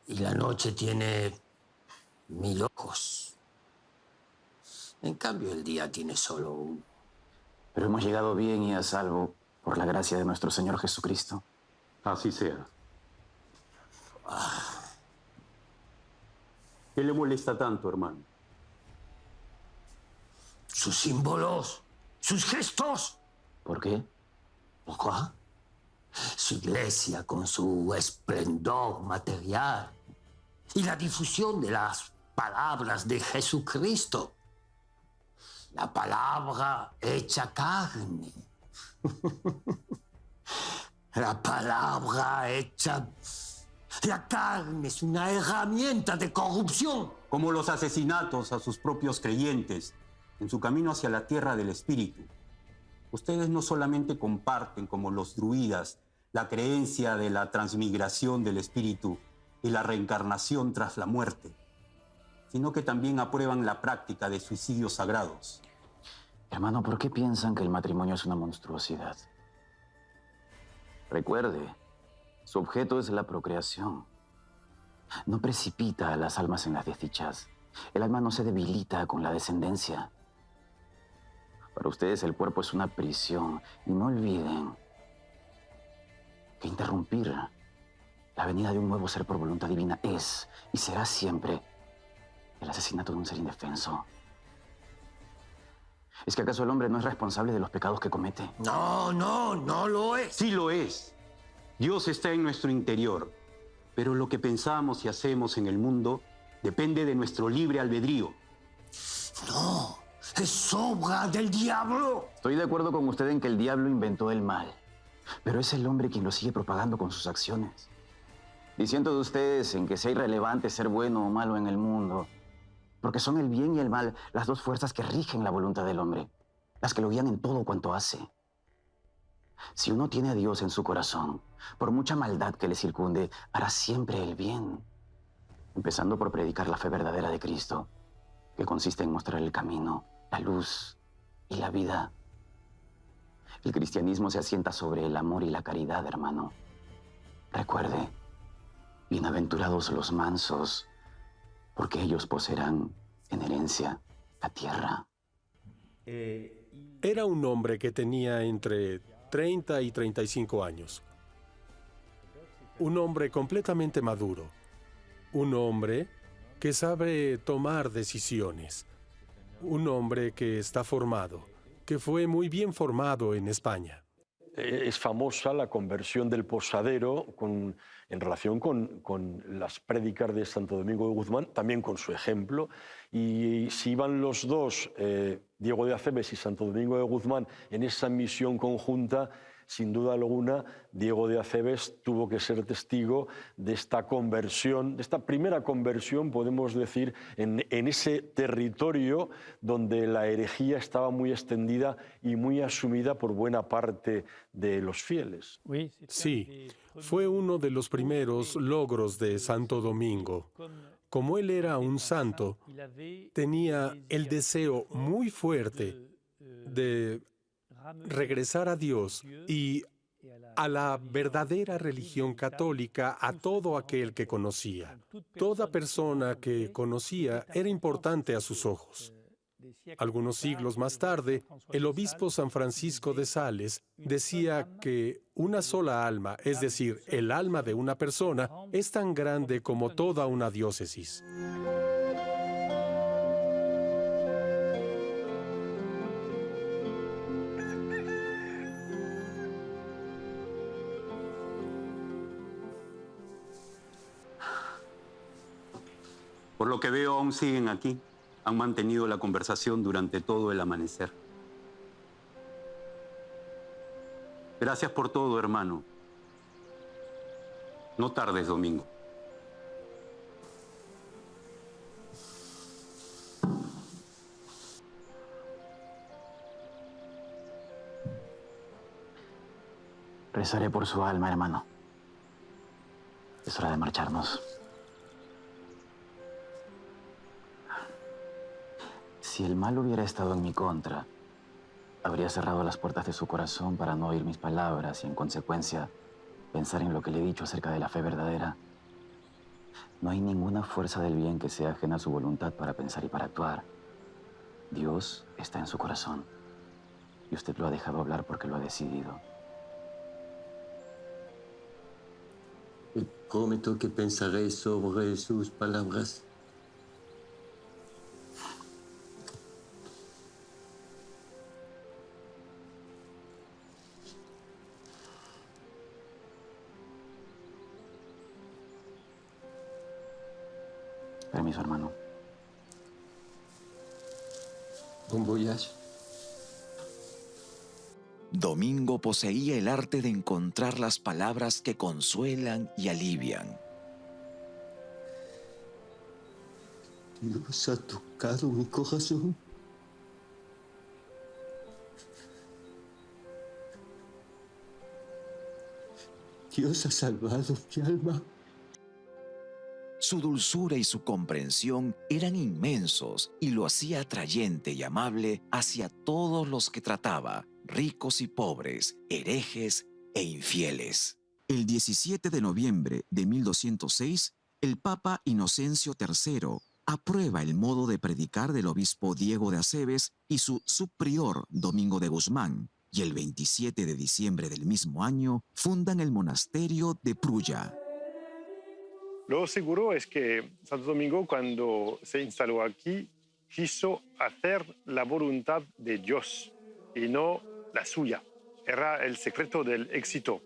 Y la noche tiene 1000 ojos. En cambio, el día tiene solo uno. Pero hemos llegado bien y a salvo por la gracia de nuestro Señor Jesucristo. Así sea. ¿Qué le molesta tanto, hermano? Sus símbolos, sus gestos. ¿Por qué? ¿Por qué? Su iglesia con su esplendor material y la difusión de las palabras de Jesucristo. La palabra hecha carne. La palabra hecha... La carne es una herramienta de corrupción. Como los asesinatos a sus propios creyentes en su camino hacia la tierra del espíritu. Ustedes no solamente comparten, como los druidas, la creencia de la transmigración del espíritu y la reencarnación tras la muerte, sino que también aprueban la práctica de suicidios sagrados. Hermano, ¿por qué piensan que el matrimonio es una monstruosidad? Recuerde, su objeto es la procreación. No precipita a las almas en las desdichas. El alma no se debilita con la descendencia. Para ustedes el cuerpo es una prisión. Y no olviden que interrumpir la venida de un nuevo ser por voluntad divina es y será siempre el asesinato de un ser indefenso. ¿Es que acaso el hombre no es responsable de los pecados que comete? No, no, no lo es. Sí lo es. Dios está en nuestro interior, pero lo que pensamos y hacemos en el mundo depende de nuestro libre albedrío. No, es obra del diablo. Estoy de acuerdo con usted en que el diablo inventó el mal, pero es el hombre quien lo sigue propagando con sus acciones. Diciendo de ustedes en que sea irrelevante ser bueno o malo en el mundo, porque son el bien y el mal las dos fuerzas que rigen la voluntad del hombre, las que lo guían en todo cuanto hace. Si uno tiene a Dios en su corazón, por mucha maldad que le circunde, hará siempre el bien, empezando por predicar la fe verdadera de Cristo, que consiste en mostrar el camino, la luz y la vida. El cristianismo se asienta sobre el amor y la caridad, hermano. Recuerde, bienaventurados los mansos, porque ellos poseerán en herencia la tierra. Era un hombre que tenía entre 30 y 35 años. Un hombre completamente maduro. Un hombre que sabe tomar decisiones. Un hombre que está formado, que fue muy bien formado en España. Es famosa la conversión del posadero en relación con las prédicas de Santo Domingo de Guzmán, también con su ejemplo. Y si iban los dos, Diego de Acebes y Santo Domingo de Guzmán, en esa misión conjunta, sin duda alguna, Diego de Acebes tuvo que ser testigo de esta conversión, de esta primera conversión, podemos decir, en ese territorio donde la herejía estaba muy extendida y muy asumida por buena parte de los fieles. Sí, fue uno de los primeros logros de Santo Domingo. Como él era un santo, tenía el deseo muy fuerte de regresar a Dios y a la verdadera religión católica a todo aquel que conocía. Toda persona que conocía era importante a sus ojos. Algunos siglos más tarde, el obispo San Francisco de Sales decía que una sola alma, es decir, el alma de una persona, es tan grande como toda una diócesis. Por lo que veo, aún siguen aquí. Han mantenido la conversación durante todo el amanecer. Gracias por todo, hermano. No tardes, Domingo. Rezaré por su alma, hermano. Es hora de marcharnos. Si el mal hubiera estado en mi contra, habría cerrado las puertas de su corazón para no oír mis palabras y, en consecuencia, pensar en lo que le he dicho acerca de la fe verdadera. No hay ninguna fuerza del bien que sea ajena a su voluntad para pensar y para actuar. Dios está en su corazón y usted lo ha dejado hablar porque lo ha decidido. Y prometo que pensaré sobre sus palabras. Permiso, hermano. Bon voyage. Domingo poseía el arte de encontrar las palabras que consuelan y alivian. Dios ha tocado mi corazón. Dios ha salvado mi alma. Su dulzura y su comprensión eran inmensos y lo hacía atrayente y amable hacia todos los que trataba, ricos y pobres, herejes e infieles. El 17 de noviembre de 1206, el Papa Inocencio III aprueba el modo de predicar del obispo Diego de Acebes y su subprior Domingo de Guzmán, y el 27 de diciembre del mismo año fundan el monasterio de Prulla. Lo seguro es que Santo Domingo, cuando se instaló aquí, quiso hacer la voluntad de Dios y no la suya. Era el secreto del éxito.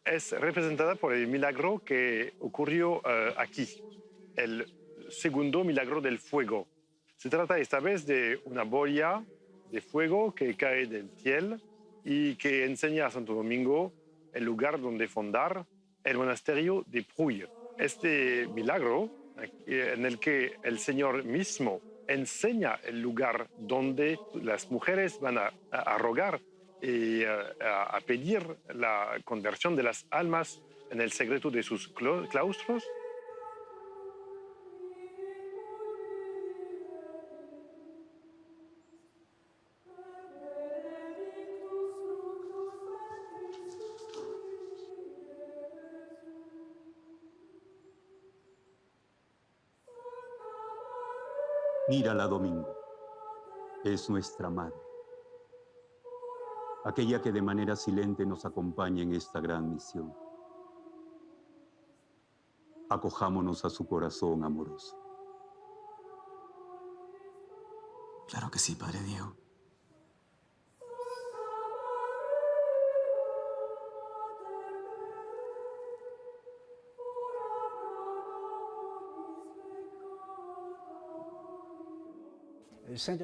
Es representada por el milagro que ocurrió aquí, el segundo milagro del fuego. Se trata esta vez de una boya de fuego que cae del cielo y que enseña a Santo Domingo el lugar donde fundar el monasterio de Pruy. Este milagro, en el que el Señor mismo enseña el lugar donde las mujeres van a rogar y a pedir la conversión de las almas en el secreto de sus claustros. Mírala, Domingo. Es nuestra madre. Aquella que de manera silente nos acompaña en esta gran misión. Acojámonos a su corazón amoroso. Claro que sí, Padre Diego.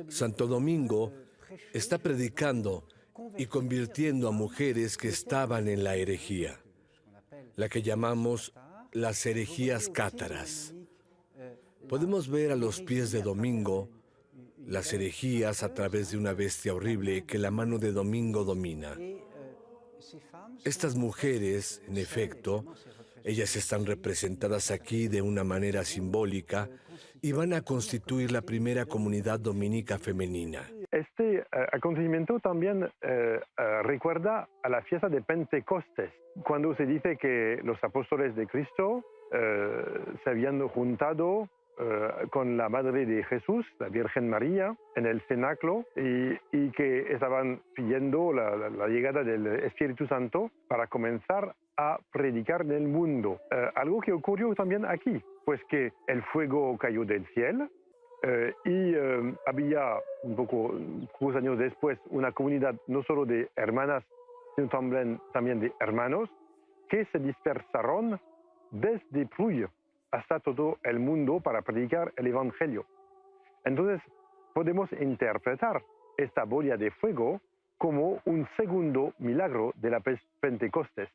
Santo Domingo está predicando y convirtiendo a mujeres que estaban en la herejía, la que llamamos las herejías cátaras. Podemos ver a los pies de Domingo las herejías a través de una bestia horrible que la mano de Domingo domina. Estas mujeres, en efecto, ellas están representadas aquí de una manera simbólica y van a constituir la primera comunidad dominica femenina. Este acontecimiento también recuerda a la fiesta de Pentecostés, cuando se dice que los apóstoles de Cristo se habían juntado con la Madre de Jesús, la Virgen María, en el cenáculo y que estaban pidiendo la llegada del Espíritu Santo para comenzar a predicar en el mundo. Algo que ocurrió también aquí, pues que el fuego cayó del cielo y había un poco, unos años después, una comunidad no solo de hermanas, sino también de hermanos, que se dispersaron desde Pruy hasta todo el mundo para predicar el Evangelio. Entonces, podemos interpretar esta bola de fuego como un segundo milagro de la Pentecostés.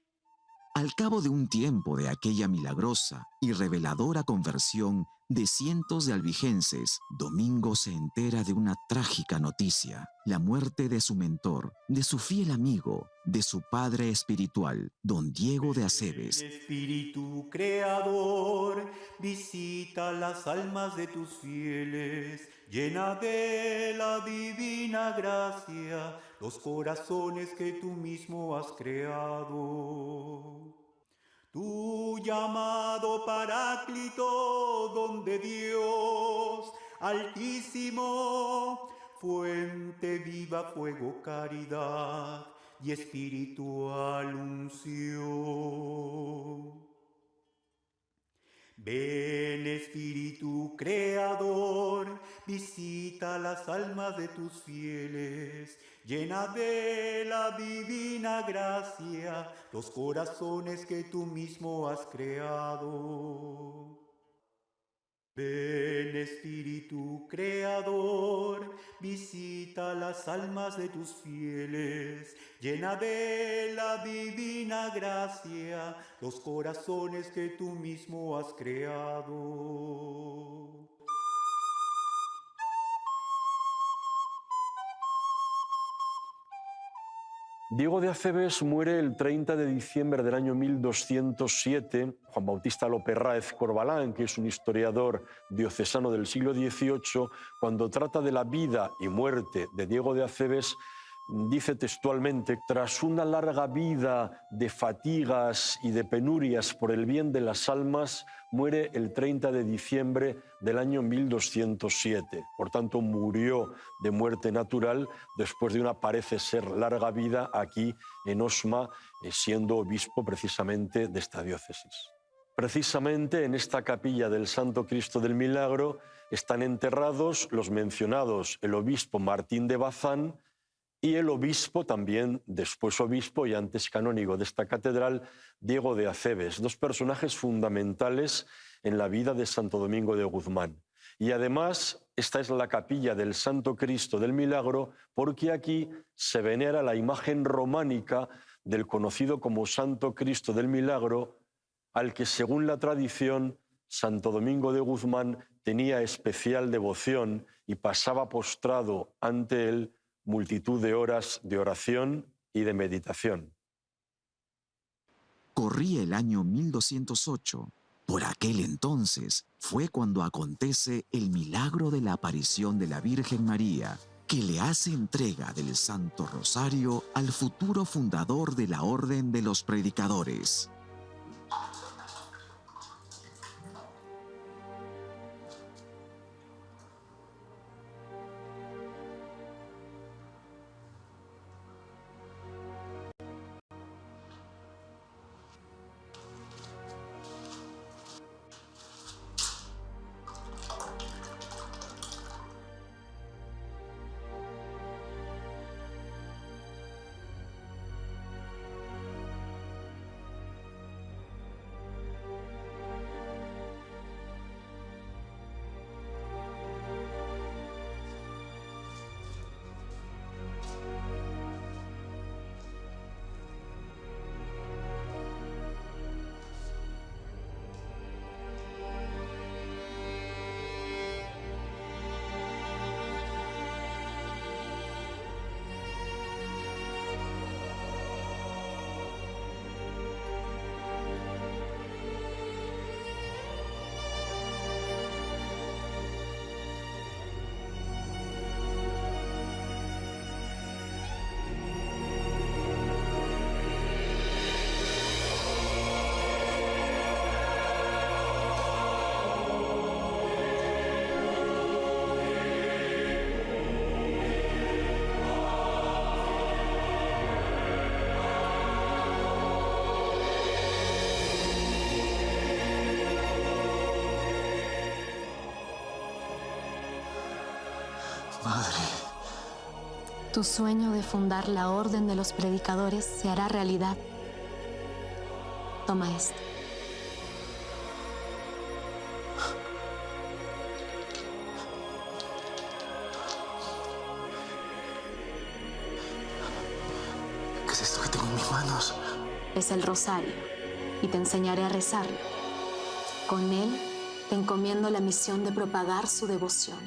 Al cabo de un tiempo de aquella milagrosa y reveladora conversión de cientos de albigenses, Domingo se entera de una trágica noticia: la muerte de su mentor, de su fiel amigo, de su padre espiritual, don Diego de Aceves. El Espíritu Creador visita las almas de tus fieles, llena de la divina gracia los corazones que tú mismo has creado. Tu llamado Paráclito, don de Dios Altísimo, fuente viva, fuego, caridad y espiritual unción. Ven, Espíritu Creador, visita las almas de tus fieles, llena de la divina gracia los corazones que tú mismo has creado. Ven, Espíritu Creador, visita las almas de tus fieles, llena de la divina gracia los corazones que tú mismo has creado. Diego de Aceves muere el 30 de diciembre del año 1207. Juan Bautista López-Ráez Corbalán, que es un historiador diocesano del siglo XVIII, cuando trata de la vida y muerte de Diego de Aceves, dice textualmente: tras una larga vida de fatigas y de penurias por el bien de las almas, muere el 30 de diciembre del año 1207. Por tanto, murió de muerte natural después de una, parece ser, larga vida aquí en Osma, siendo obispo precisamente de esta diócesis. Precisamente en esta capilla del Santo Cristo del Milagro están enterrados los mencionados, el obispo Martín de Bazán y el obispo, también después obispo y antes canónigo de esta catedral, Diego de Acebes, dos personajes fundamentales en la vida de Santo Domingo de Guzmán. Y además, esta es la capilla del Santo Cristo del Milagro, porque aquí se venera la imagen románica del conocido como Santo Cristo del Milagro, al que, según la tradición, Santo Domingo de Guzmán tenía especial devoción y pasaba postrado ante él multitud de horas de oración y de meditación. Corría el año 1208. Por aquel entonces fue cuando acontece el milagro de la aparición de la Virgen María, que le hace entrega del Santo Rosario al futuro fundador de la Orden de los Predicadores. Madre. Tu sueño de fundar la Orden de los Predicadores se hará realidad. Toma esto. ¿Qué es esto que tengo en mis manos? Es el rosario y te enseñaré a rezarlo. Con él te encomiendo la misión de propagar su devoción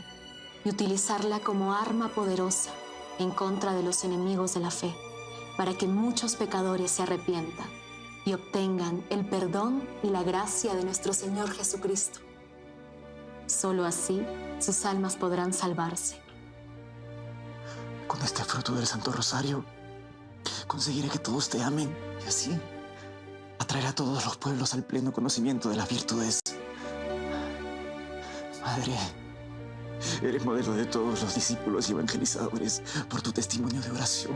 y utilizarla como arma poderosa en contra de los enemigos de la fe, para que muchos pecadores se arrepientan y obtengan el perdón y la gracia de nuestro Señor Jesucristo. Solo así sus almas podrán salvarse. Con este fruto del Santo Rosario, conseguiré que todos te amen y así atraer a todos los pueblos al pleno conocimiento de las virtudes. Madre, eres modelo de todos los discípulos y evangelizadores por tu testimonio de oración.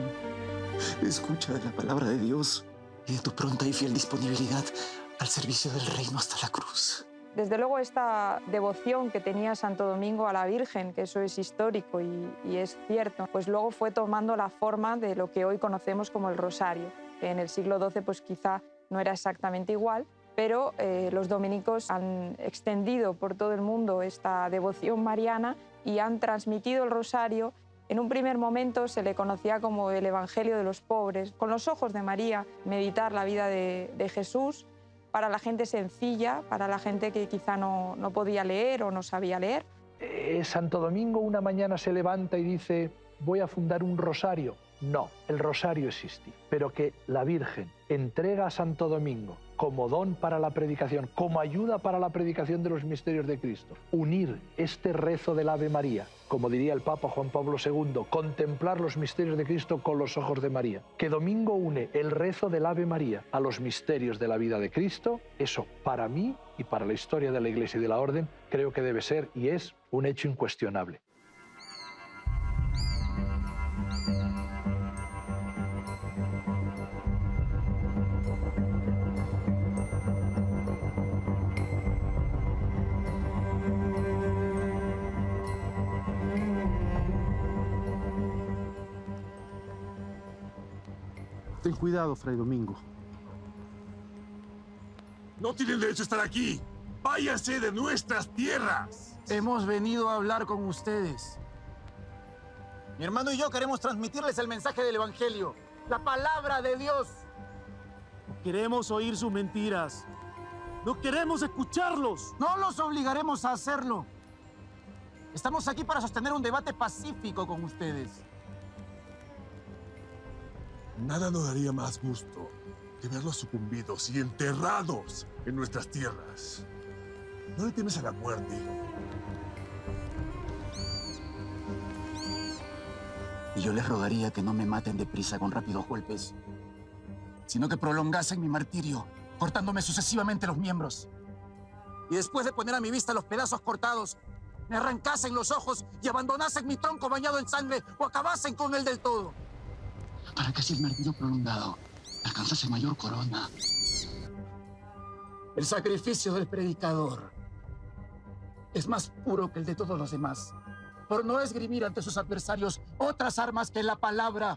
Escucha la palabra de Dios y de tu pronta y fiel disponibilidad al servicio del reino hasta la cruz. Desde luego esta devoción que tenía Santo Domingo a la Virgen, que eso es histórico y es cierto, pues luego fue tomando la forma de lo que hoy conocemos como el rosario, que en el siglo XII pues quizá no era exactamente igual, pero los dominicos han extendido por todo el mundo esta devoción mariana y han transmitido el rosario. En un primer momento se le conocía como el Evangelio de los pobres, con los ojos de María, meditar la vida de Jesús para la gente sencilla, para la gente que quizá no podía leer o no sabía leer. Santo Domingo una mañana se levanta y dice, voy a fundar un rosario. No, el rosario existe, pero que la Virgen entrega a Santo Domingo como don para la predicación, como ayuda para la predicación de los misterios de Cristo. Unir este rezo del Ave María, como diría el Papa Juan Pablo II, contemplar los misterios de Cristo con los ojos de María. Que Domingo une el rezo del Ave María a los misterios de la vida de Cristo, eso para mí y para la historia de la Iglesia y de la Orden creo que debe ser y es un hecho incuestionable. Ten cuidado, Fray Domingo. No tienen derecho a estar aquí. Váyanse de nuestras tierras. Hemos venido a hablar con ustedes. Mi hermano y yo queremos transmitirles el mensaje del Evangelio, la palabra de Dios. Queremos oír sus mentiras. No queremos escucharlos. No los obligaremos a hacerlo. Estamos aquí para sostener un debate pacífico con ustedes. Nada nos daría más gusto que verlos sucumbidos y enterrados en nuestras tierras. ¿No le temes a la muerte? Y yo les rogaría que no me maten deprisa con rápidos golpes, sino que prolongasen mi martirio, cortándome sucesivamente los miembros. Y después de poner a mi vista los pedazos cortados, me arrancasen los ojos y abandonasen mi tronco bañado en sangre o acabasen con él del todo. Para que así el martirio prolongado alcanzase mayor corona. El sacrificio del predicador es más puro que el de todos los demás, por no esgrimir ante sus adversarios otras armas que la palabra.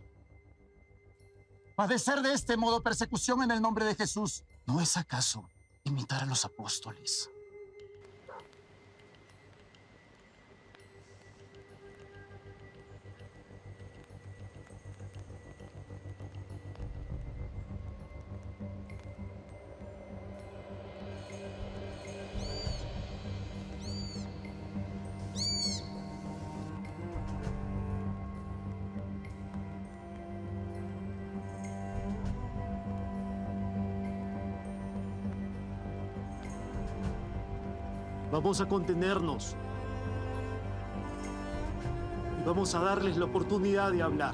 Padecer de este modo persecución en el nombre de Jesús, ¿no es acaso imitar a los apóstoles? Vamos a contenernos. Y vamos a darles la oportunidad de hablar.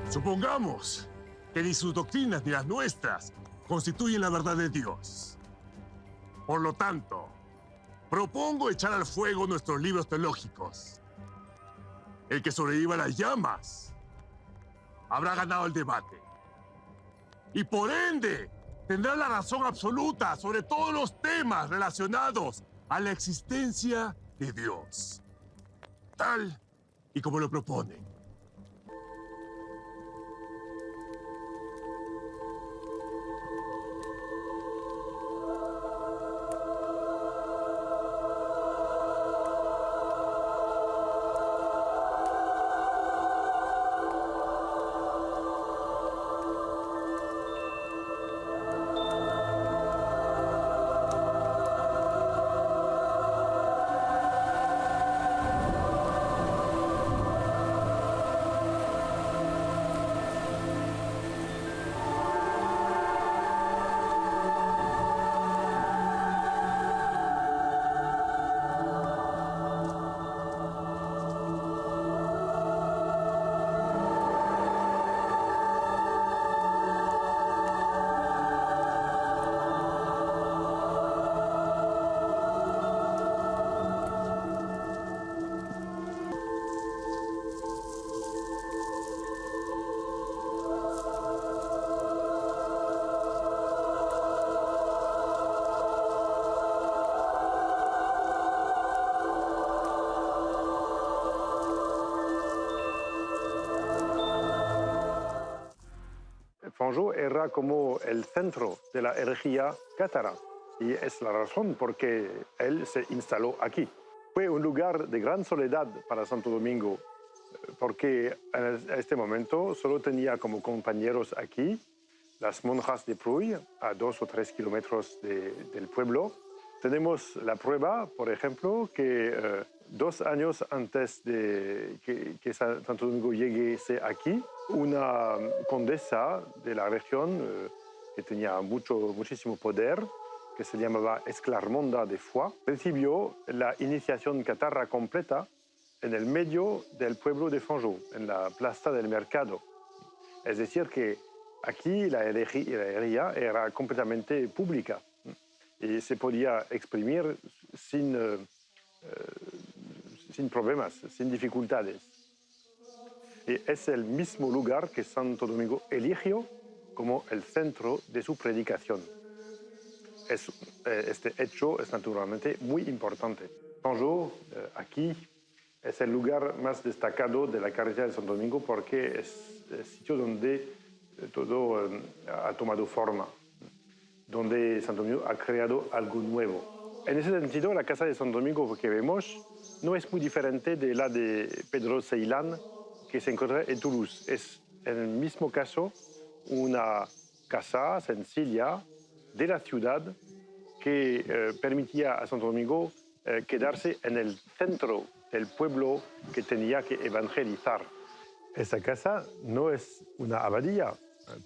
Supongamos que ni sus doctrinas ni las nuestras constituyen la verdad de Dios. Por lo tanto, propongo echar al fuego nuestros libros teológicos. El que sobreviva a las llamas habrá ganado el debate. Y por ende, tendrá la razón absoluta sobre todos los temas relacionados a la existencia de Dios, tal y como lo proponen. Fanjeaux era como el centro de la herejía cátara y es la razón por qué él se instaló aquí. Fue un lugar de gran soledad para Santo Domingo porque en este momento solo tenía como compañeros aquí las monjas de Pruy, a 2 o 3 kilómetros del pueblo. Tenemos la prueba, por ejemplo, que 2 años antes de que Santo Domingo llegase aquí, una condesa de la región que tenía muchísimo poder, que se llamaba Esclarmonda de Foix, recibió la iniciación catarra completa en el medio del pueblo de Fanjeaux, en la plaza del mercado. Es decir, que aquí la herejía era completamente pública y se podía exprimir sin problemas, sin dificultades. Y es el mismo lugar que Santo Domingo eligió como el centro de su predicación. Este hecho es naturalmente muy importante. Sanjo, aquí, es el lugar más destacado de la carretera de Santo Domingo porque es el sitio donde todo ha tomado forma, donde Santo Domingo ha creado algo nuevo. En ese sentido, la casa de Santo Domingo que vemos no es muy diferente de la de Pedro Ceilán, que se encuentra en Toulouse. Es, en el mismo caso, una casa sencilla de la ciudad que permitía a Santo Domingo quedarse en el centro del pueblo que tenía que evangelizar. Esta casa no es una abadía,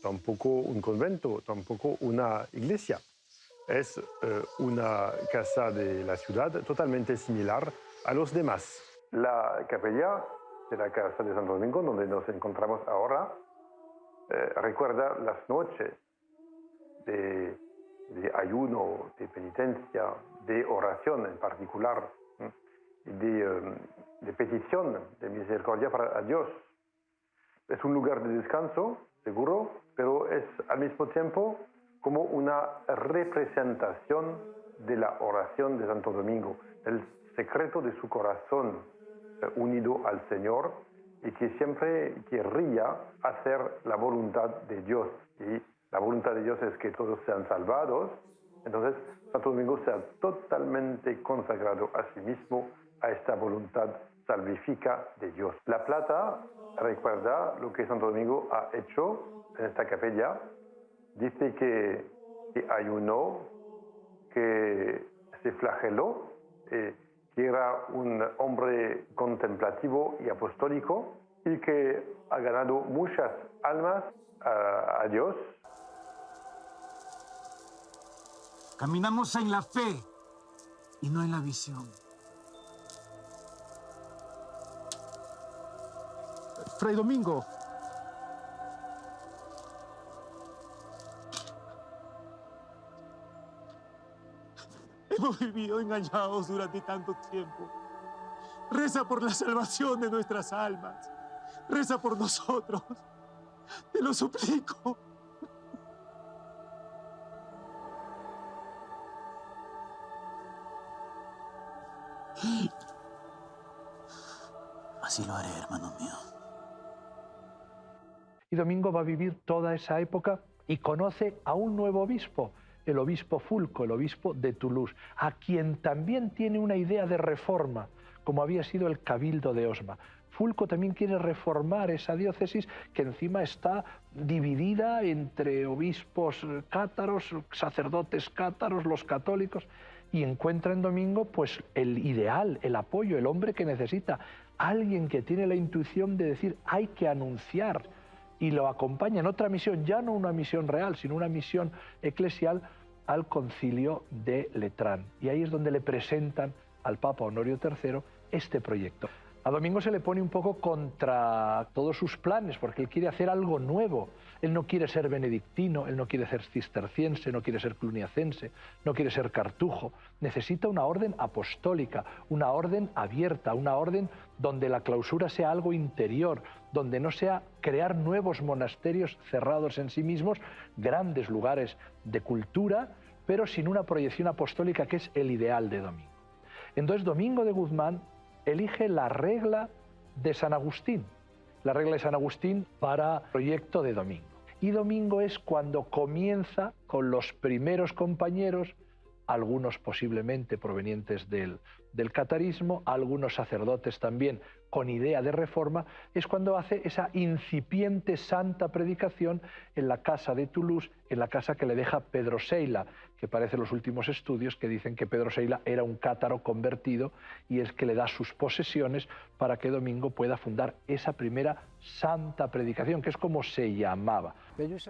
tampoco un convento, tampoco una iglesia. Es una casa de la ciudad totalmente similar a los demás. La capilla de la casa de Santo Domingo, donde nos encontramos ahora, recuerda las noches de ayuno, de penitencia, de oración en particular, de petición, de misericordia para Dios. Es un lugar de descanso, seguro, pero es al mismo tiempo como una representación de la oración de Santo Domingo, el secreto de su corazón unido al Señor y que siempre querría hacer la voluntad de Dios. Y la voluntad de Dios es que todos sean salvados. Entonces, Santo Domingo se ha totalmente consagrado a sí mismo a esta voluntad salvífica de Dios. La plata recuerda lo que Santo Domingo ha hecho en esta capilla. Dice que ayunó, que se flageló, que era un hombre contemplativo y apostólico y que ha ganado muchas almas a Dios. Caminamos en la fe y no en la visión. Fray Domingo. Hemos vivido engañados durante tanto tiempo. Reza por la salvación de nuestras almas. Reza por nosotros. Te lo suplico. Así lo haré, hermano mío. Y Domingo va a vivir toda esa época y conoce a un nuevo obispo, el obispo Fulco, el obispo de Toulouse, a quien también tiene una idea de reforma, como había sido el Cabildo de Osma. Fulco también quiere reformar esa diócesis que encima está dividida entre obispos cátaros, sacerdotes cátaros, los católicos, y encuentra en Domingo pues el ideal, el apoyo, el hombre que necesita, alguien que tiene la intuición de decir hay que anunciar, y lo acompaña en otra misión, ya no una misión real, sino una misión eclesial al concilio de Letrán. Y ahí es donde le presentan al Papa Honorio III este proyecto. A Domingo se le pone un poco contra todos sus planes, porque él quiere hacer algo nuevo. Él no quiere ser benedictino, él no quiere ser cisterciense, no quiere ser cluniacense, no quiere ser cartujo. Necesita una orden apostólica, una orden abierta, una orden donde la clausura sea algo interior, donde no sea crear nuevos monasterios cerrados en sí mismos, grandes lugares de cultura, pero sin una proyección apostólica que es el ideal de Domingo. Entonces Domingo de Guzmán elige la regla de San Agustín, la regla de San Agustín para el proyecto de Domingo. Y Domingo es cuando comienza con los primeros compañeros, algunos posiblemente provenientes del catarismo, algunos sacerdotes también con idea de reforma, es cuando hace esa incipiente santa predicación en la casa de Toulouse, en la casa que le deja Pedro Seila, que parece los últimos estudios que dicen que Pedro Seila era un cátaro convertido y es que le da sus posesiones para que Domingo pueda fundar esa primera santa predicación, que es como se llamaba.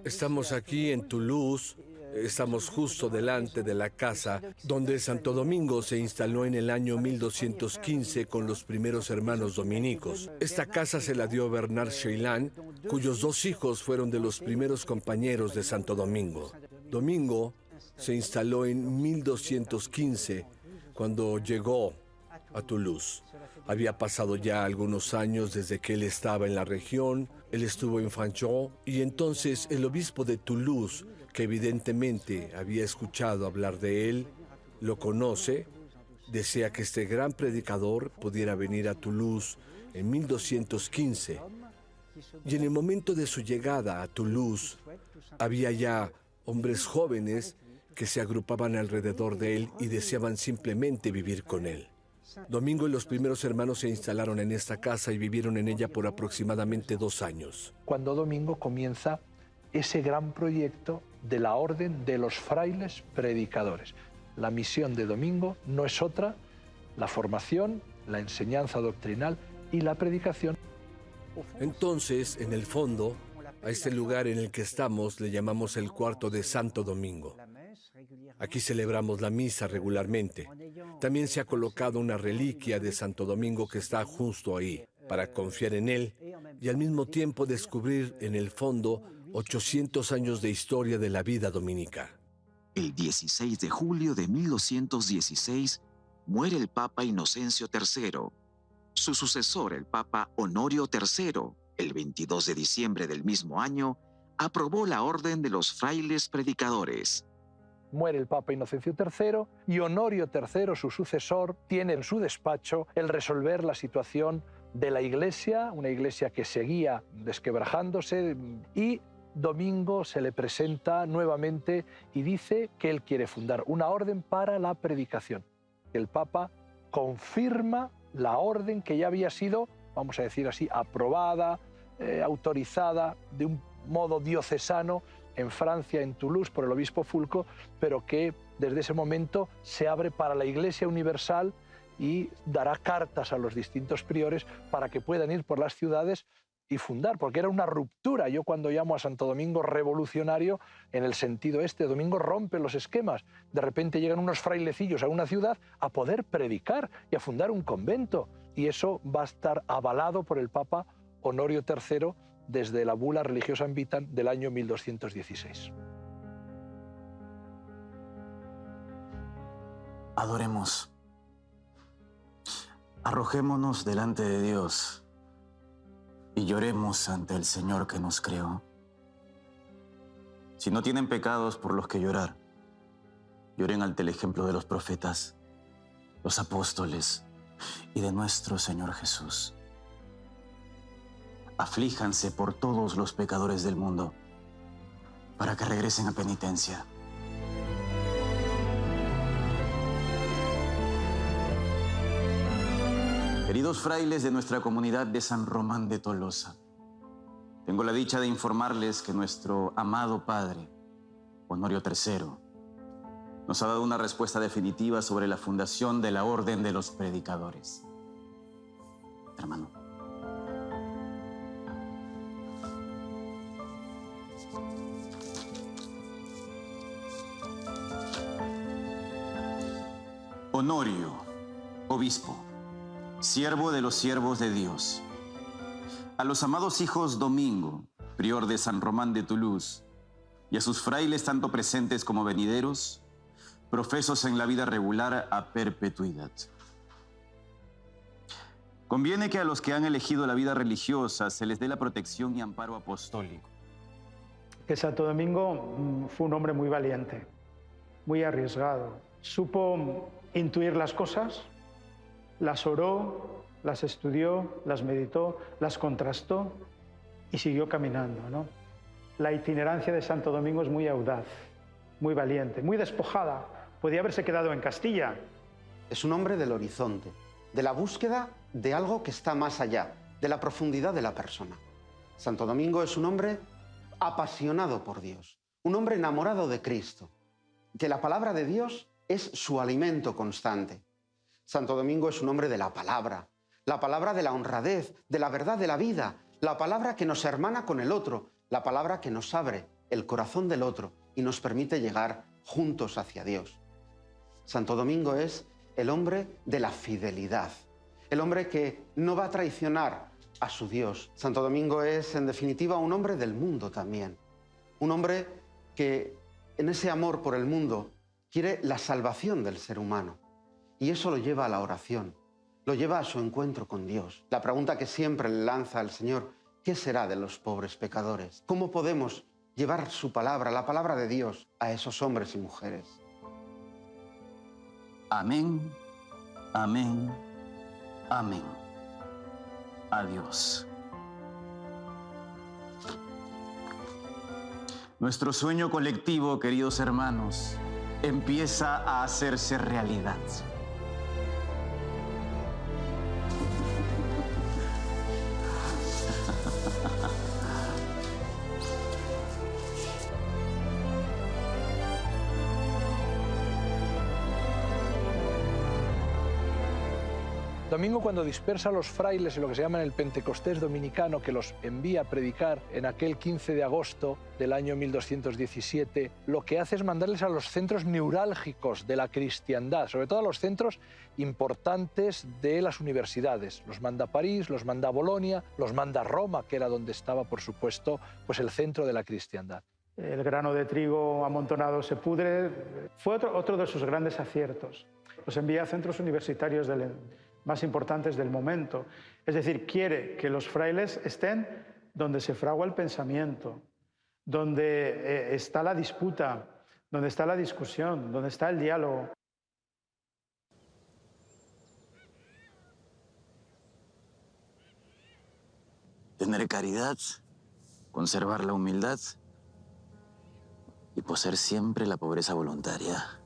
Estamos aquí en Toulouse, estamos justo delante de la casa donde Santo Domingo se instaló en el año 1215 con los primeros hermanos dominicos. Esta casa se la dio Bernard Ceilán, cuyos dos hijos fueron de los primeros compañeros de Santo Domingo. Domingo se instaló en 1215 cuando llegó a Toulouse. Había pasado ya algunos años desde que él estaba en la región, él estuvo en Fanchon, y entonces el obispo de Toulouse, que evidentemente había escuchado hablar de él, lo conoce, desea que este gran predicador pudiera venir a Toulouse en 1215. Y en el momento de su llegada a Toulouse, había ya hombres jóvenes que se agrupaban alrededor de él y deseaban simplemente vivir con él. Domingo y los primeros hermanos se instalaron en esta casa y vivieron en ella por aproximadamente 2 años. Cuando Domingo comienza ese gran proyecto de la Orden de los Frailes Predicadores. La misión de Domingo no es otra, la formación, la enseñanza doctrinal y la predicación. Entonces, en el fondo, a este lugar en el que estamos le llamamos el cuarto de Santo Domingo. Aquí celebramos la misa regularmente. También se ha colocado una reliquia de Santo Domingo que está justo ahí, para confiar en él y al mismo tiempo descubrir en el fondo 800 años de historia de la vida dominica. El 16 de julio de 1216 muere el Papa Inocencio III. Su sucesor, el Papa Honorio III, el 22 de diciembre del mismo año, aprobó la Orden de los Frailes Predicadores. Muere el Papa Inocencio III y Honorio III, su sucesor, tiene en su despacho el resolver la situación de la Iglesia, una Iglesia que seguía desquebrajándose, y Domingo se le presenta nuevamente y dice que él quiere fundar una orden para la predicación. El Papa confirma la orden que ya había sido, vamos a decir así, aprobada, autorizada de un modo diocesano en Francia, en Toulouse, por el obispo Fulco, pero que desde ese momento se abre para la Iglesia universal y dará cartas a los distintos priores para que puedan ir por las ciudades y fundar, porque era una ruptura. Yo cuando llamo a Santo Domingo revolucionario, en el sentido Domingo rompe los esquemas. De repente llegan unos frailecillos a una ciudad a poder predicar y a fundar un convento. Y eso va a estar avalado por el Papa Honorio III desde la bula Religiosa Vitam del año 1216. Adoremos. Arrojémonos delante de Dios y lloremos ante el Señor que nos creó. Si no tienen pecados por los que llorar, lloren ante el ejemplo de los profetas, los apóstoles y de nuestro Señor Jesús. Aflíjanse por todos los pecadores del mundo para que regresen a penitencia. Queridos frailes de nuestra comunidad de San Román de Tolosa, tengo la dicha de informarles que nuestro amado Padre, Honorio III, nos ha dado una respuesta definitiva sobre la fundación de la Orden de los Predicadores. Hermano. Honorio, obispo, siervo de los siervos de Dios, a los amados hijos Domingo, prior de San Román de Toulouse, y a sus frailes tanto presentes como venideros, profesos en la vida regular a perpetuidad. Conviene que a los que han elegido la vida religiosa se les dé la protección y amparo apostólico. Que Santo Domingo fue un hombre muy valiente, muy arriesgado. Supo intuir las cosas, las oró, las estudió, las meditó, las contrastó y siguió caminando, ¿no? La itinerancia de Santo Domingo es muy audaz, muy valiente, muy despojada. Podía haberse quedado en Castilla. Es un hombre del horizonte, de la búsqueda de algo que está más allá, de la profundidad de la persona. Santo Domingo es un hombre apasionado por Dios, un hombre enamorado de Cristo, que la palabra de Dios es su alimento constante. Santo Domingo es un hombre de la palabra de la honradez, de la verdad de la vida, la palabra que nos hermana con el otro, la palabra que nos abre el corazón del otro y nos permite llegar juntos hacia Dios. Santo Domingo es el hombre de la fidelidad, el hombre que no va a traicionar a su Dios. Santo Domingo es, en definitiva, un hombre del mundo también, un hombre que en ese amor por el mundo quiere la salvación del ser humano. Y eso lo lleva a la oración, lo lleva a su encuentro con Dios. La pregunta que siempre le lanza al Señor: ¿qué será de los pobres pecadores? ¿Cómo podemos llevar su palabra, la palabra de Dios, a esos hombres y mujeres? Amén, amén, amén. Adiós. Nuestro sueño colectivo, queridos hermanos, empieza a hacerse realidad. Domingo, cuando dispersa a los frailes en lo que se llama en el Pentecostés dominicano, que los envía a predicar en aquel 15 de agosto del año 1217, lo que hace es mandarles a los centros neurálgicos de la cristiandad, sobre todo a los centros importantes de las universidades. Los manda a París, los manda a Bolonia, los manda a Roma, que era donde estaba, por supuesto, pues el centro de la cristiandad. El grano de trigo amontonado se pudre. Fue otro de sus grandes aciertos. Los envía a centros universitarios más importantes del momento. Es decir, quiere que los frailes estén donde se fragua el pensamiento, donde está la disputa, donde está la discusión, donde está el diálogo. Tener caridad, conservar la humildad y poseer siempre la pobreza voluntaria.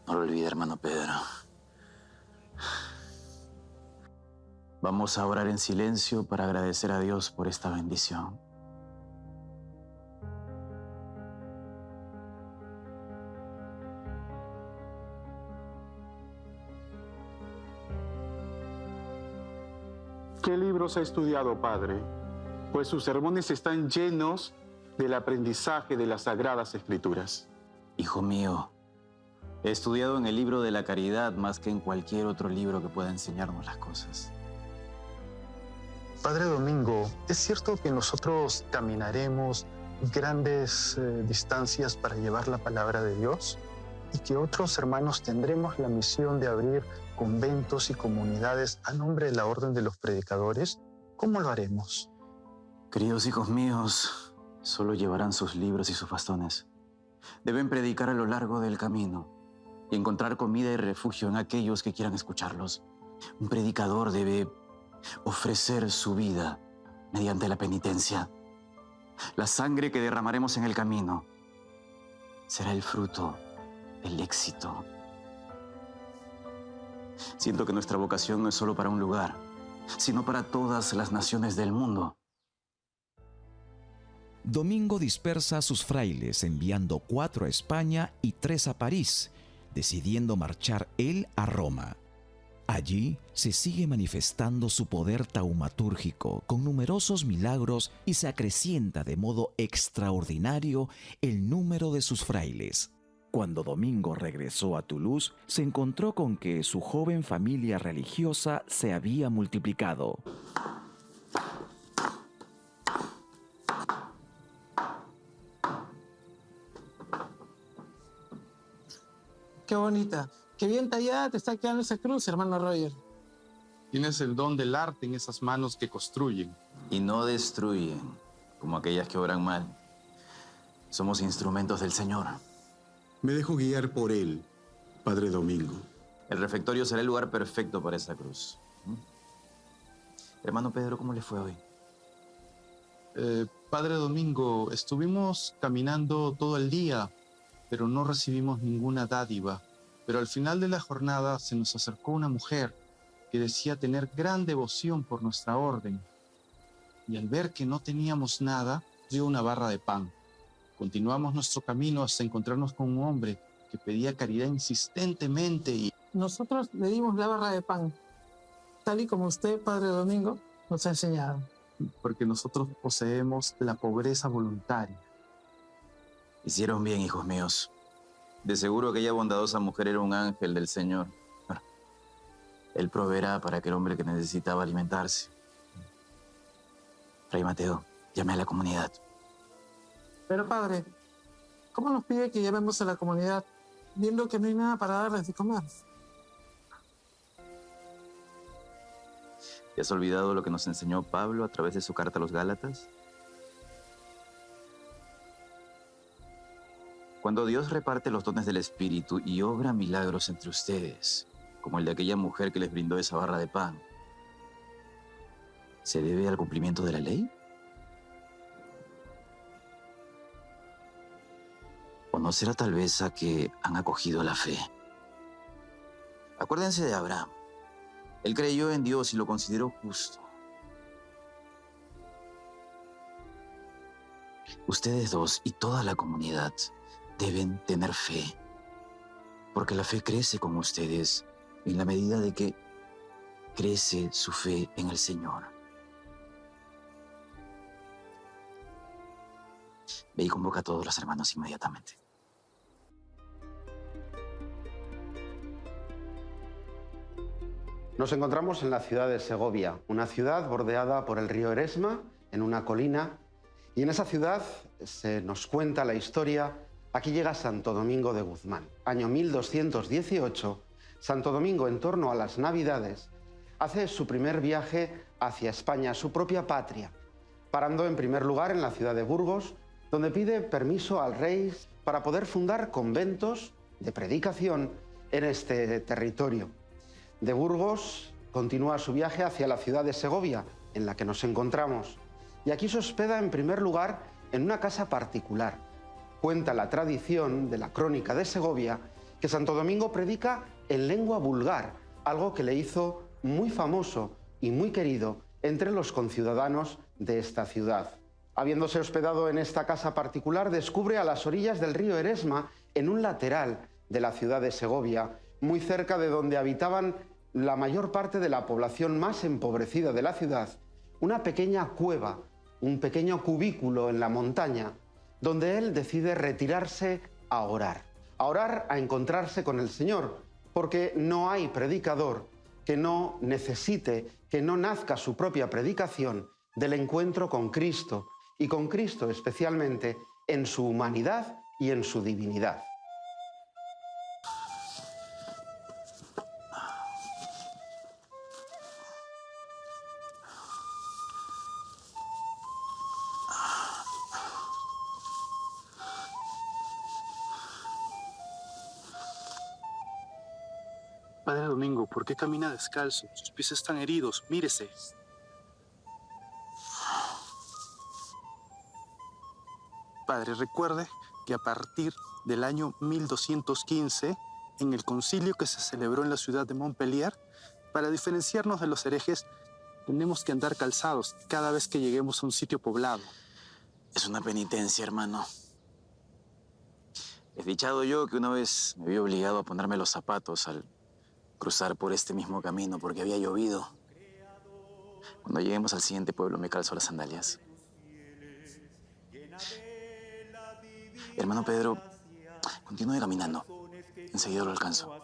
No lo olvide, hermano Pedro. Vamos a orar en silencio para agradecer a Dios por esta bendición. ¿Qué libros ha estudiado, Padre? Pues sus sermones están llenos del aprendizaje de las Sagradas Escrituras. Hijo mío, he estudiado en el libro de la caridad más que en cualquier otro libro que pueda enseñarnos las cosas. Padre Domingo, ¿es cierto que nosotros caminaremos grandes distancias para llevar la palabra de Dios? ¿Y que otros hermanos tendremos la misión de abrir conventos y comunidades a nombre de la Orden de los Predicadores? ¿Cómo lo haremos? Queridos hijos míos, solo llevarán sus libros y sus bastones. Deben predicar a lo largo del camino y encontrar comida y refugio en aquellos que quieran escucharlos. Un predicador debe ofrecer su vida mediante la penitencia. La sangre que derramaremos en el camino será el fruto del éxito. Siento que nuestra vocación no es solo para un lugar, sino para todas las naciones del mundo. Domingo dispersa a sus frailes, enviando 4 a España y 3 a París, decidiendo marchar él a Roma. Allí se sigue manifestando su poder taumatúrgico con numerosos milagros y se acrecienta de modo extraordinario el número de sus frailes. Cuando Domingo regresó a Toulouse, se encontró con que su joven familia religiosa se había multiplicado. Qué bonita. Qué bien tallada te está quedando esa cruz, hermano Roger. Tienes el don del arte en esas manos que construyen. Y no destruyen, como aquellas que obran mal. Somos instrumentos del Señor. Me dejo guiar por él, Padre Domingo. El refectorio será el lugar perfecto para esa cruz. Hermano Pedro, ¿cómo le fue hoy? Padre Domingo, estuvimos caminando todo el día, pero no recibimos ninguna dádiva. Pero al final de la jornada se nos acercó una mujer que decía tener gran devoción por nuestra orden. Y al ver que no teníamos nada, dio una barra de pan. Continuamos nuestro camino hasta encontrarnos con un hombre que pedía caridad insistentemente y... Nosotros le dimos la barra de pan, tal y como usted, Padre Domingo, nos ha enseñado. Porque nosotros poseemos la pobreza voluntaria. Hicieron bien, hijos míos. De seguro aquella bondadosa mujer era un ángel del Señor. Él proveerá para aquel hombre que necesitaba alimentarse. Fray Mateo, llame a la comunidad. Pero padre, ¿cómo nos pide que llamemos a la comunidad viendo que no hay nada para darles de comer? ¿Te has olvidado lo que nos enseñó Pablo a través de su carta a los Gálatas? Cuando Dios reparte los dones del Espíritu y obra milagros entre ustedes, como el de aquella mujer que les brindó esa barra de pan, ¿se debe al cumplimiento de la ley? ¿O no será tal vez a que han acogido la fe? Acuérdense de Abraham. Él creyó en Dios y lo consideró justo. Ustedes dos y toda la comunidad deben tener fe, porque la fe crece con ustedes en la medida de que crece su fe en el Señor. Ve y convoca a todos los hermanos inmediatamente. Nos encontramos en la ciudad de Segovia, una ciudad bordeada por el río Eresma, en una colina, y en esa ciudad se nos cuenta la historia. Aquí llega Santo Domingo de Guzmán. Año 1218, Santo Domingo, en torno a las Navidades, hace su primer viaje hacia España, su propia patria, parando en primer lugar en la ciudad de Burgos, donde pide permiso al rey para poder fundar conventos de predicación en este territorio. De Burgos continúa su viaje hacia la ciudad de Segovia, en la que nos encontramos, y aquí se hospeda en primer lugar en una casa particular. Cuenta la tradición de la Crónica de Segovia que Santo Domingo predica en lengua vulgar, algo que le hizo muy famoso y muy querido entre los conciudadanos de esta ciudad. Habiéndose hospedado en esta casa particular, descubre a las orillas del río Eresma, en un lateral de la ciudad de Segovia, muy cerca de donde habitaban la mayor parte de la población más empobrecida de la ciudad, una pequeña cueva, un pequeño cubículo en la montaña, donde él decide retirarse a orar, a encontrarse con el Señor, porque no hay predicador que no necesite, que no nazca su propia predicación del encuentro con Cristo, y con Cristo especialmente en su humanidad y en su divinidad. Padre Domingo, ¿por qué camina descalzo? Sus pies están heridos, mírese. Padre, recuerde que a partir del año 1215, en el concilio que se celebró en la ciudad de Montpellier, para diferenciarnos de los herejes, tenemos que andar calzados cada vez que lleguemos a un sitio poblado. Es una penitencia, hermano. Desdichado yo que una vez me vi obligado a ponerme los zapatos al cruzar por este mismo camino porque había llovido. Cuando lleguemos al siguiente pueblo me calzo las sandalias. Hermano Pedro, continúe caminando. Enseguida lo alcanzo.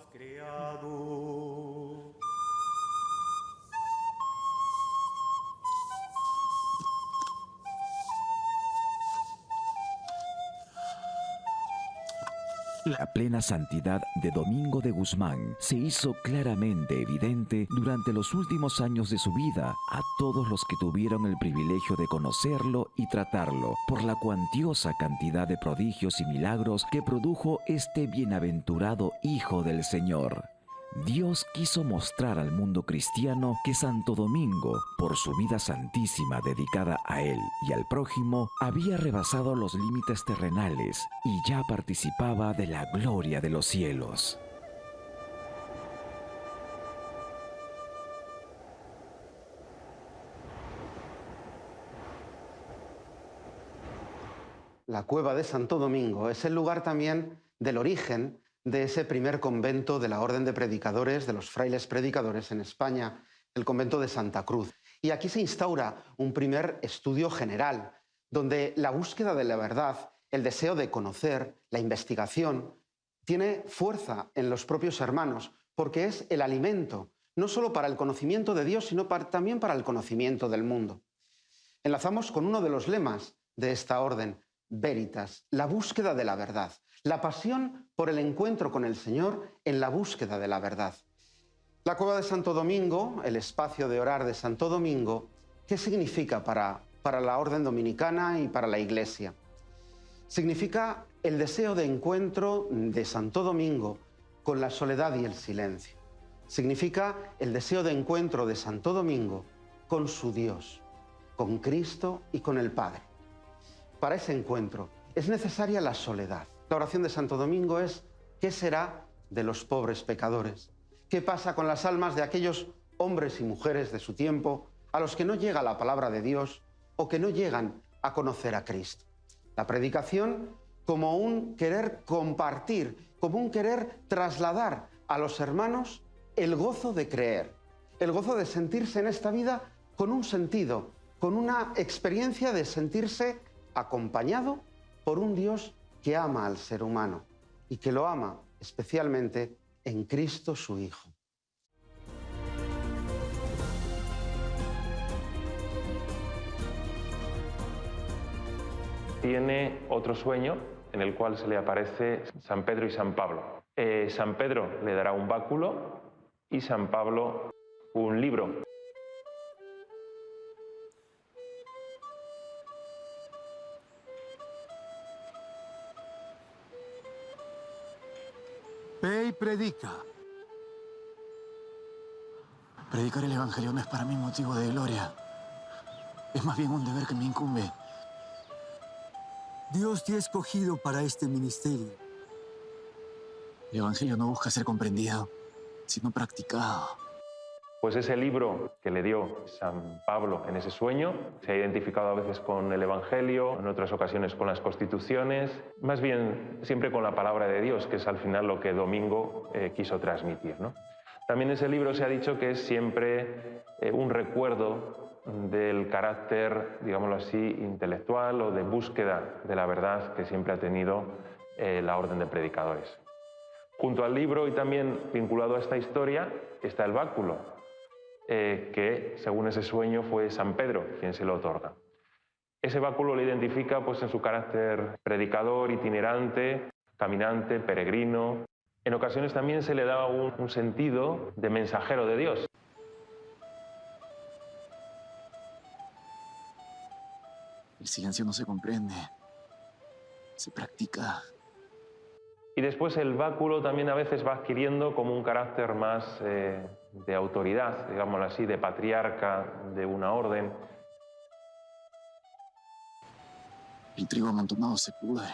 La plena santidad de Domingo de Guzmán se hizo claramente evidente durante los últimos años de su vida a todos los que tuvieron el privilegio de conocerlo y tratarlo por la cuantiosa cantidad de prodigios y milagros que produjo este bienaventurado Hijo del Señor. Dios quiso mostrar al mundo cristiano que Santo Domingo, por su vida santísima dedicada a él y al prójimo, había rebasado los límites terrenales y ya participaba de la gloria de los cielos. La cueva de Santo Domingo es el lugar también del origen de ese primer convento de la Orden de Predicadores, de los frailes predicadores en España, el convento de Santa Cruz. Y aquí se instaura un primer estudio general, donde la búsqueda de la verdad, el deseo de conocer, la investigación, tiene fuerza en los propios hermanos, porque es el alimento, no solo para el conocimiento de Dios, sino también para el conocimiento del mundo. Enlazamos con uno de los lemas de esta orden, Veritas, la búsqueda de la verdad, la pasión por el encuentro con el Señor en la búsqueda de la verdad. La cueva de Santo Domingo, el espacio de orar de Santo Domingo, ¿qué significa para la orden dominicana y para la Iglesia? Significa el deseo de encuentro de Santo Domingo con la soledad y el silencio. Significa el deseo de encuentro de Santo Domingo con su Dios, con Cristo y con el Padre. Para ese encuentro es necesaria la soledad. La oración de Santo Domingo es: ¿qué será de los pobres pecadores? ¿Qué pasa con las almas de aquellos hombres y mujeres de su tiempo a los que no llega la palabra de Dios o que no llegan a conocer a Cristo? La predicación como un querer compartir, como un querer trasladar a los hermanos el gozo de creer, el gozo de sentirse en esta vida con un sentido, con una experiencia de sentirse acompañado por un Dios que ama al ser humano y que lo ama especialmente en Cristo su Hijo. Tiene otro sueño en el cual se le aparece San Pedro y San Pablo. San Pedro le dará un báculo y San Pablo un libro. Ve y predica. Predicar el Evangelio no es para mí motivo de gloria. Es más bien un deber que me incumbe. Dios te ha escogido para este ministerio. El Evangelio no busca ser comprendido, sino practicado. Pues ese libro que le dio San Pablo en ese sueño se ha identificado a veces con el Evangelio, en otras ocasiones con las Constituciones, más bien siempre con la palabra de Dios, que es al final lo que Domingo quiso transmitir, ¿no? También ese libro se ha dicho que es siempre un recuerdo del carácter, digámoslo así, intelectual o de búsqueda de la verdad que siempre ha tenido la Orden de Predicadores. Junto al libro y también vinculado a esta historia está el báculo, que según ese sueño fue San Pedro quien se lo otorga. Ese báculo le identifica pues, en su carácter predicador, itinerante, caminante, peregrino. En ocasiones también se le da un sentido de mensajero de Dios. El silencio no se comprende, se practica. Y después el báculo también a veces va adquiriendo como un carácter más de autoridad, digámoslo así, de patriarca de una orden. El trigo amontonado se pudre.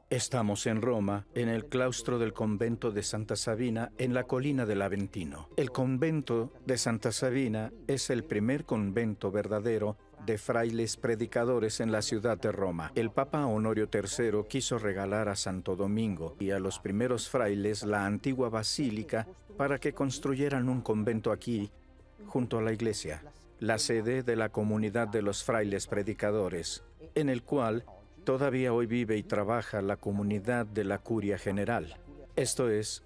Estamos en Roma, en el claustro del convento de Santa Sabina, en la colina del Aventino. El convento de Santa Sabina es el primer convento verdadero de frailes predicadores en la ciudad de Roma. El Papa Honorio III quiso regalar a Santo Domingo y a los primeros frailes la antigua basílica para que construyeran un convento aquí, junto a la iglesia, la sede de la comunidad de los frailes predicadores, en el cual todavía hoy vive y trabaja la comunidad de la Curia General. Esto es,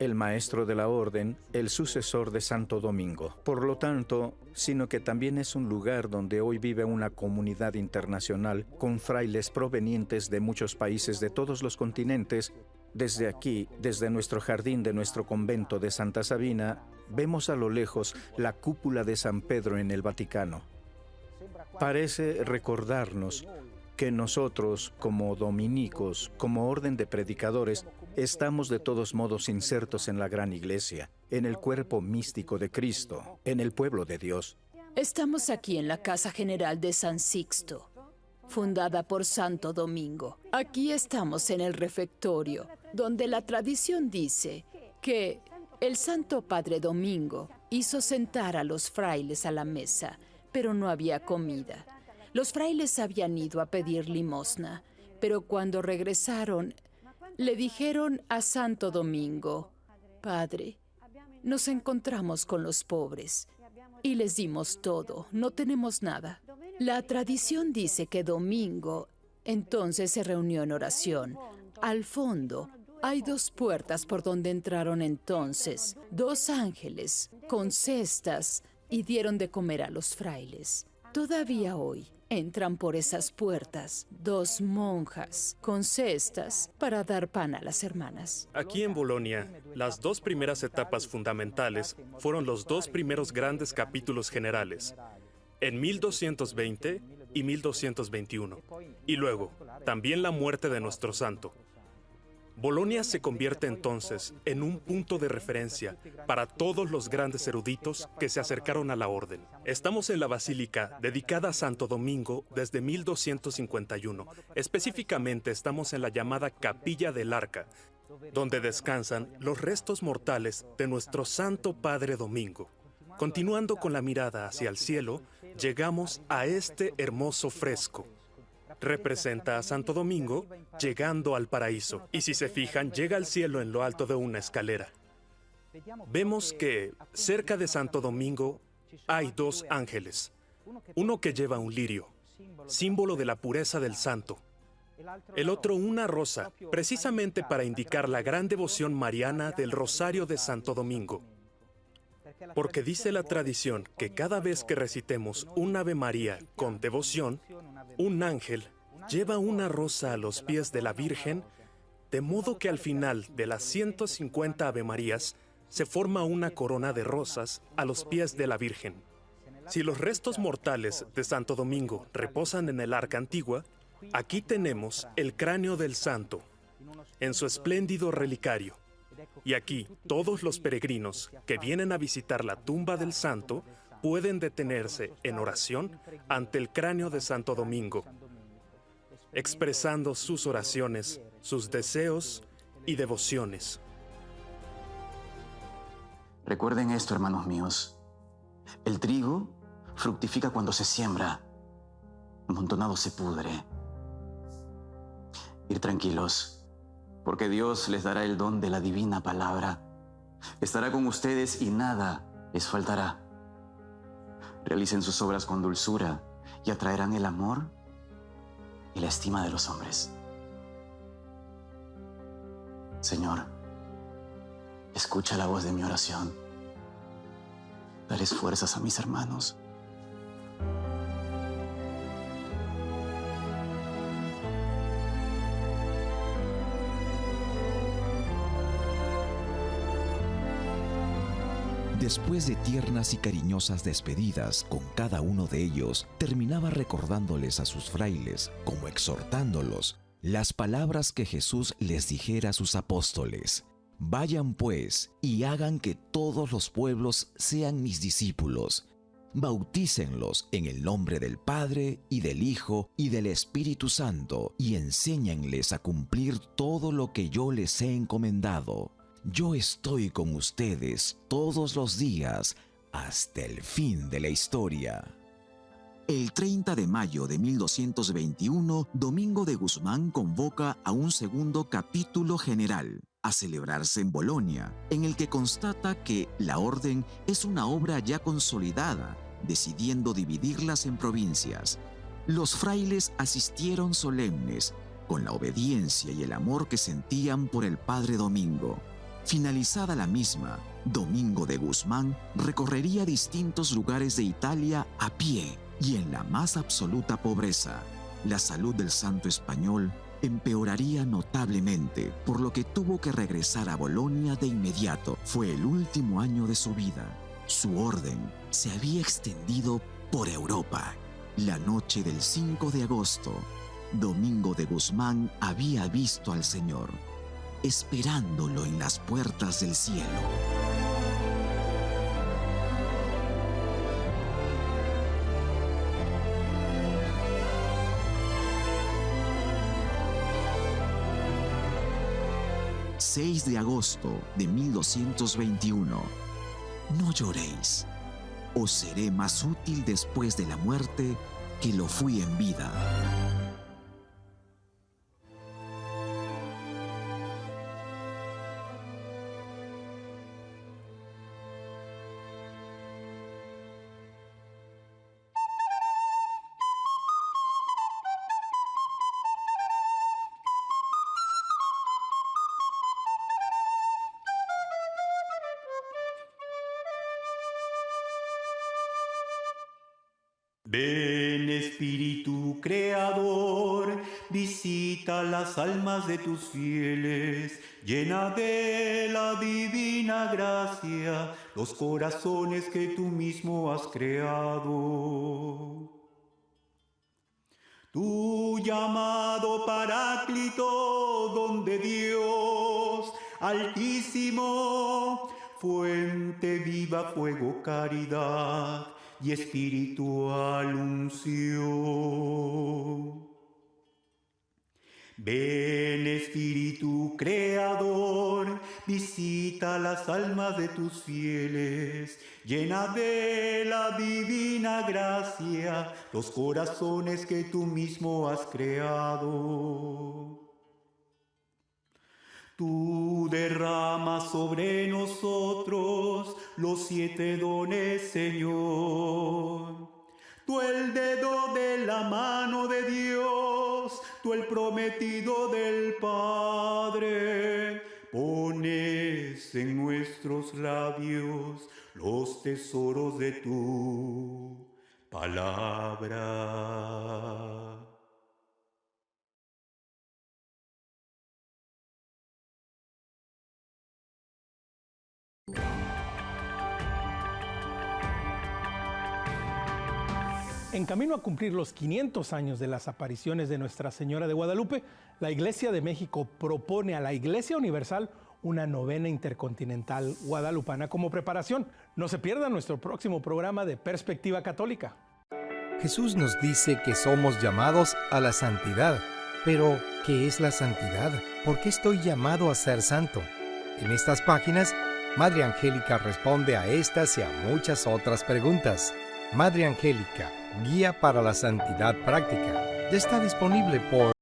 el maestro de la orden, el sucesor de Santo Domingo. Por lo tanto, sino que también es un lugar donde hoy vive una comunidad internacional con frailes provenientes de muchos países de todos los continentes. Desde aquí, desde nuestro jardín de nuestro convento de Santa Sabina, vemos a lo lejos la cúpula de San Pedro en el Vaticano. Parece recordarnos que nosotros, como dominicos, como orden de predicadores, estamos de todos modos insertos en la gran iglesia, en el cuerpo místico de Cristo, en el pueblo de Dios. Estamos aquí en la Casa General de San Sixto, fundada por Santo Domingo. Aquí estamos en el refectorio, donde la tradición dice que el Santo Padre Domingo hizo sentar a los frailes a la mesa, pero no había comida. Los frailes habían ido a pedir limosna, pero cuando regresaron, le dijeron a Santo Domingo: Padre, nos encontramos con los pobres y les dimos todo, no tenemos nada. La tradición dice que Domingo entonces se reunió en oración. Al fondo hay dos puertas por donde entraron entonces 2 ángeles con cestas y dieron de comer a los frailes. Todavía hoy, Entran por esas puertas 2 monjas con cestas para dar pan a las hermanas. Aquí en Bolonia, las 2 primeras etapas fundamentales fueron los 2 primeros grandes capítulos generales, en 1220 y 1221, y luego también la muerte de nuestro santo. Bolonia se convierte entonces en un punto de referencia para todos los grandes eruditos que se acercaron a la orden. Estamos en la basílica dedicada a Santo Domingo desde 1251. Específicamente estamos en la llamada Capilla del Arca, donde descansan los restos mortales de nuestro Santo Padre Domingo. Continuando con la mirada hacia el cielo, llegamos a este hermoso fresco. Representa a Santo Domingo llegando al paraíso. Y si se fijan, llega al cielo en lo alto de una escalera. Vemos que cerca de Santo Domingo hay 2 ángeles. Uno que lleva un lirio, símbolo de la pureza del santo. El otro una rosa, precisamente para indicar la gran devoción mariana del Rosario de Santo Domingo. Porque dice la tradición que cada vez que recitemos un Ave María con devoción, un ángel lleva una rosa a los pies de la Virgen, de modo que al final de las 150 Ave Marías se forma una corona de rosas a los pies de la Virgen. Si los restos mortales de Santo Domingo reposan en el Arca Antigua, aquí tenemos el cráneo del santo, en su espléndido relicario. Y aquí todos los peregrinos que vienen a visitar la tumba del santo pueden detenerse en oración ante el cráneo de Santo Domingo, expresando sus oraciones, sus deseos y devociones. Recuerden esto, hermanos míos. El trigo fructifica cuando se siembra, amontonado se pudre. Ir tranquilos, porque Dios les dará el don de la divina palabra. Estará con ustedes y nada les faltará. Realicen sus obras con dulzura y atraerán el amor y la estima de los hombres. Señor, escucha la voz de mi oración. Dales fuerzas a mis hermanos. Después de tiernas y cariñosas despedidas con cada uno de ellos, terminaba recordándoles a sus frailes, como exhortándolos, las palabras que Jesús les dijera a sus apóstoles. Vayan pues y hagan que todos los pueblos sean mis discípulos. Bautícenlos en el nombre del Padre y del Hijo y del Espíritu Santo y enséñenles a cumplir todo lo que yo les he encomendado. Yo estoy con ustedes todos los días hasta el fin de la historia. El 30 de mayo de 1221, Domingo de Guzmán convoca a un segundo capítulo general a celebrarse en Bolonia, en el que constata que la orden es una obra ya consolidada, decidiendo dividirlas en provincias. Los frailes asistieron solemnes, con la obediencia y el amor que sentían por el Padre Domingo. Finalizada la misma, Domingo de Guzmán recorrería distintos lugares de Italia a pie y en la más absoluta pobreza. La salud del santo español empeoraría notablemente, por lo que tuvo que regresar a Bolonia de inmediato. Fue el último año de su vida. Su orden se había extendido por Europa. La noche del 5 de agosto, Domingo de Guzmán había visto al Señor, esperándolo en las puertas del cielo. ...6 de agosto de 1221... No lloréis. Os seré más útil después de la muerte que lo fui en vida. Ven Espíritu Creador, visita las almas de tus fieles, llena de la divina gracia los corazones que tú mismo has creado. Tu llamado Paráclito, don de Dios Altísimo, fuente viva, fuego, caridad y espiritual unción. Ven Espíritu Creador, visita las almas de tus fieles, llena de la divina gracia los corazones que tú mismo has creado. Tú derramas sobre nosotros los 7 dones, Señor. Tú el dedo de la mano de Dios, tú el prometido del Padre. Pones en nuestros labios los tesoros de tu palabra. En camino a cumplir los 500 años de las apariciones de Nuestra Señora de Guadalupe, la Iglesia de México propone a la Iglesia Universal una novena intercontinental guadalupana como preparación. No se pierda nuestro próximo programa de Perspectiva Católica. Jesús nos dice que somos llamados a la santidad. Pero, ¿qué es la santidad? ¿Por qué estoy llamado a ser santo? En estas páginas, Madre Angélica responde a estas y a muchas otras preguntas. Madre Angélica, Guía para la Santidad Práctica, ya está disponible por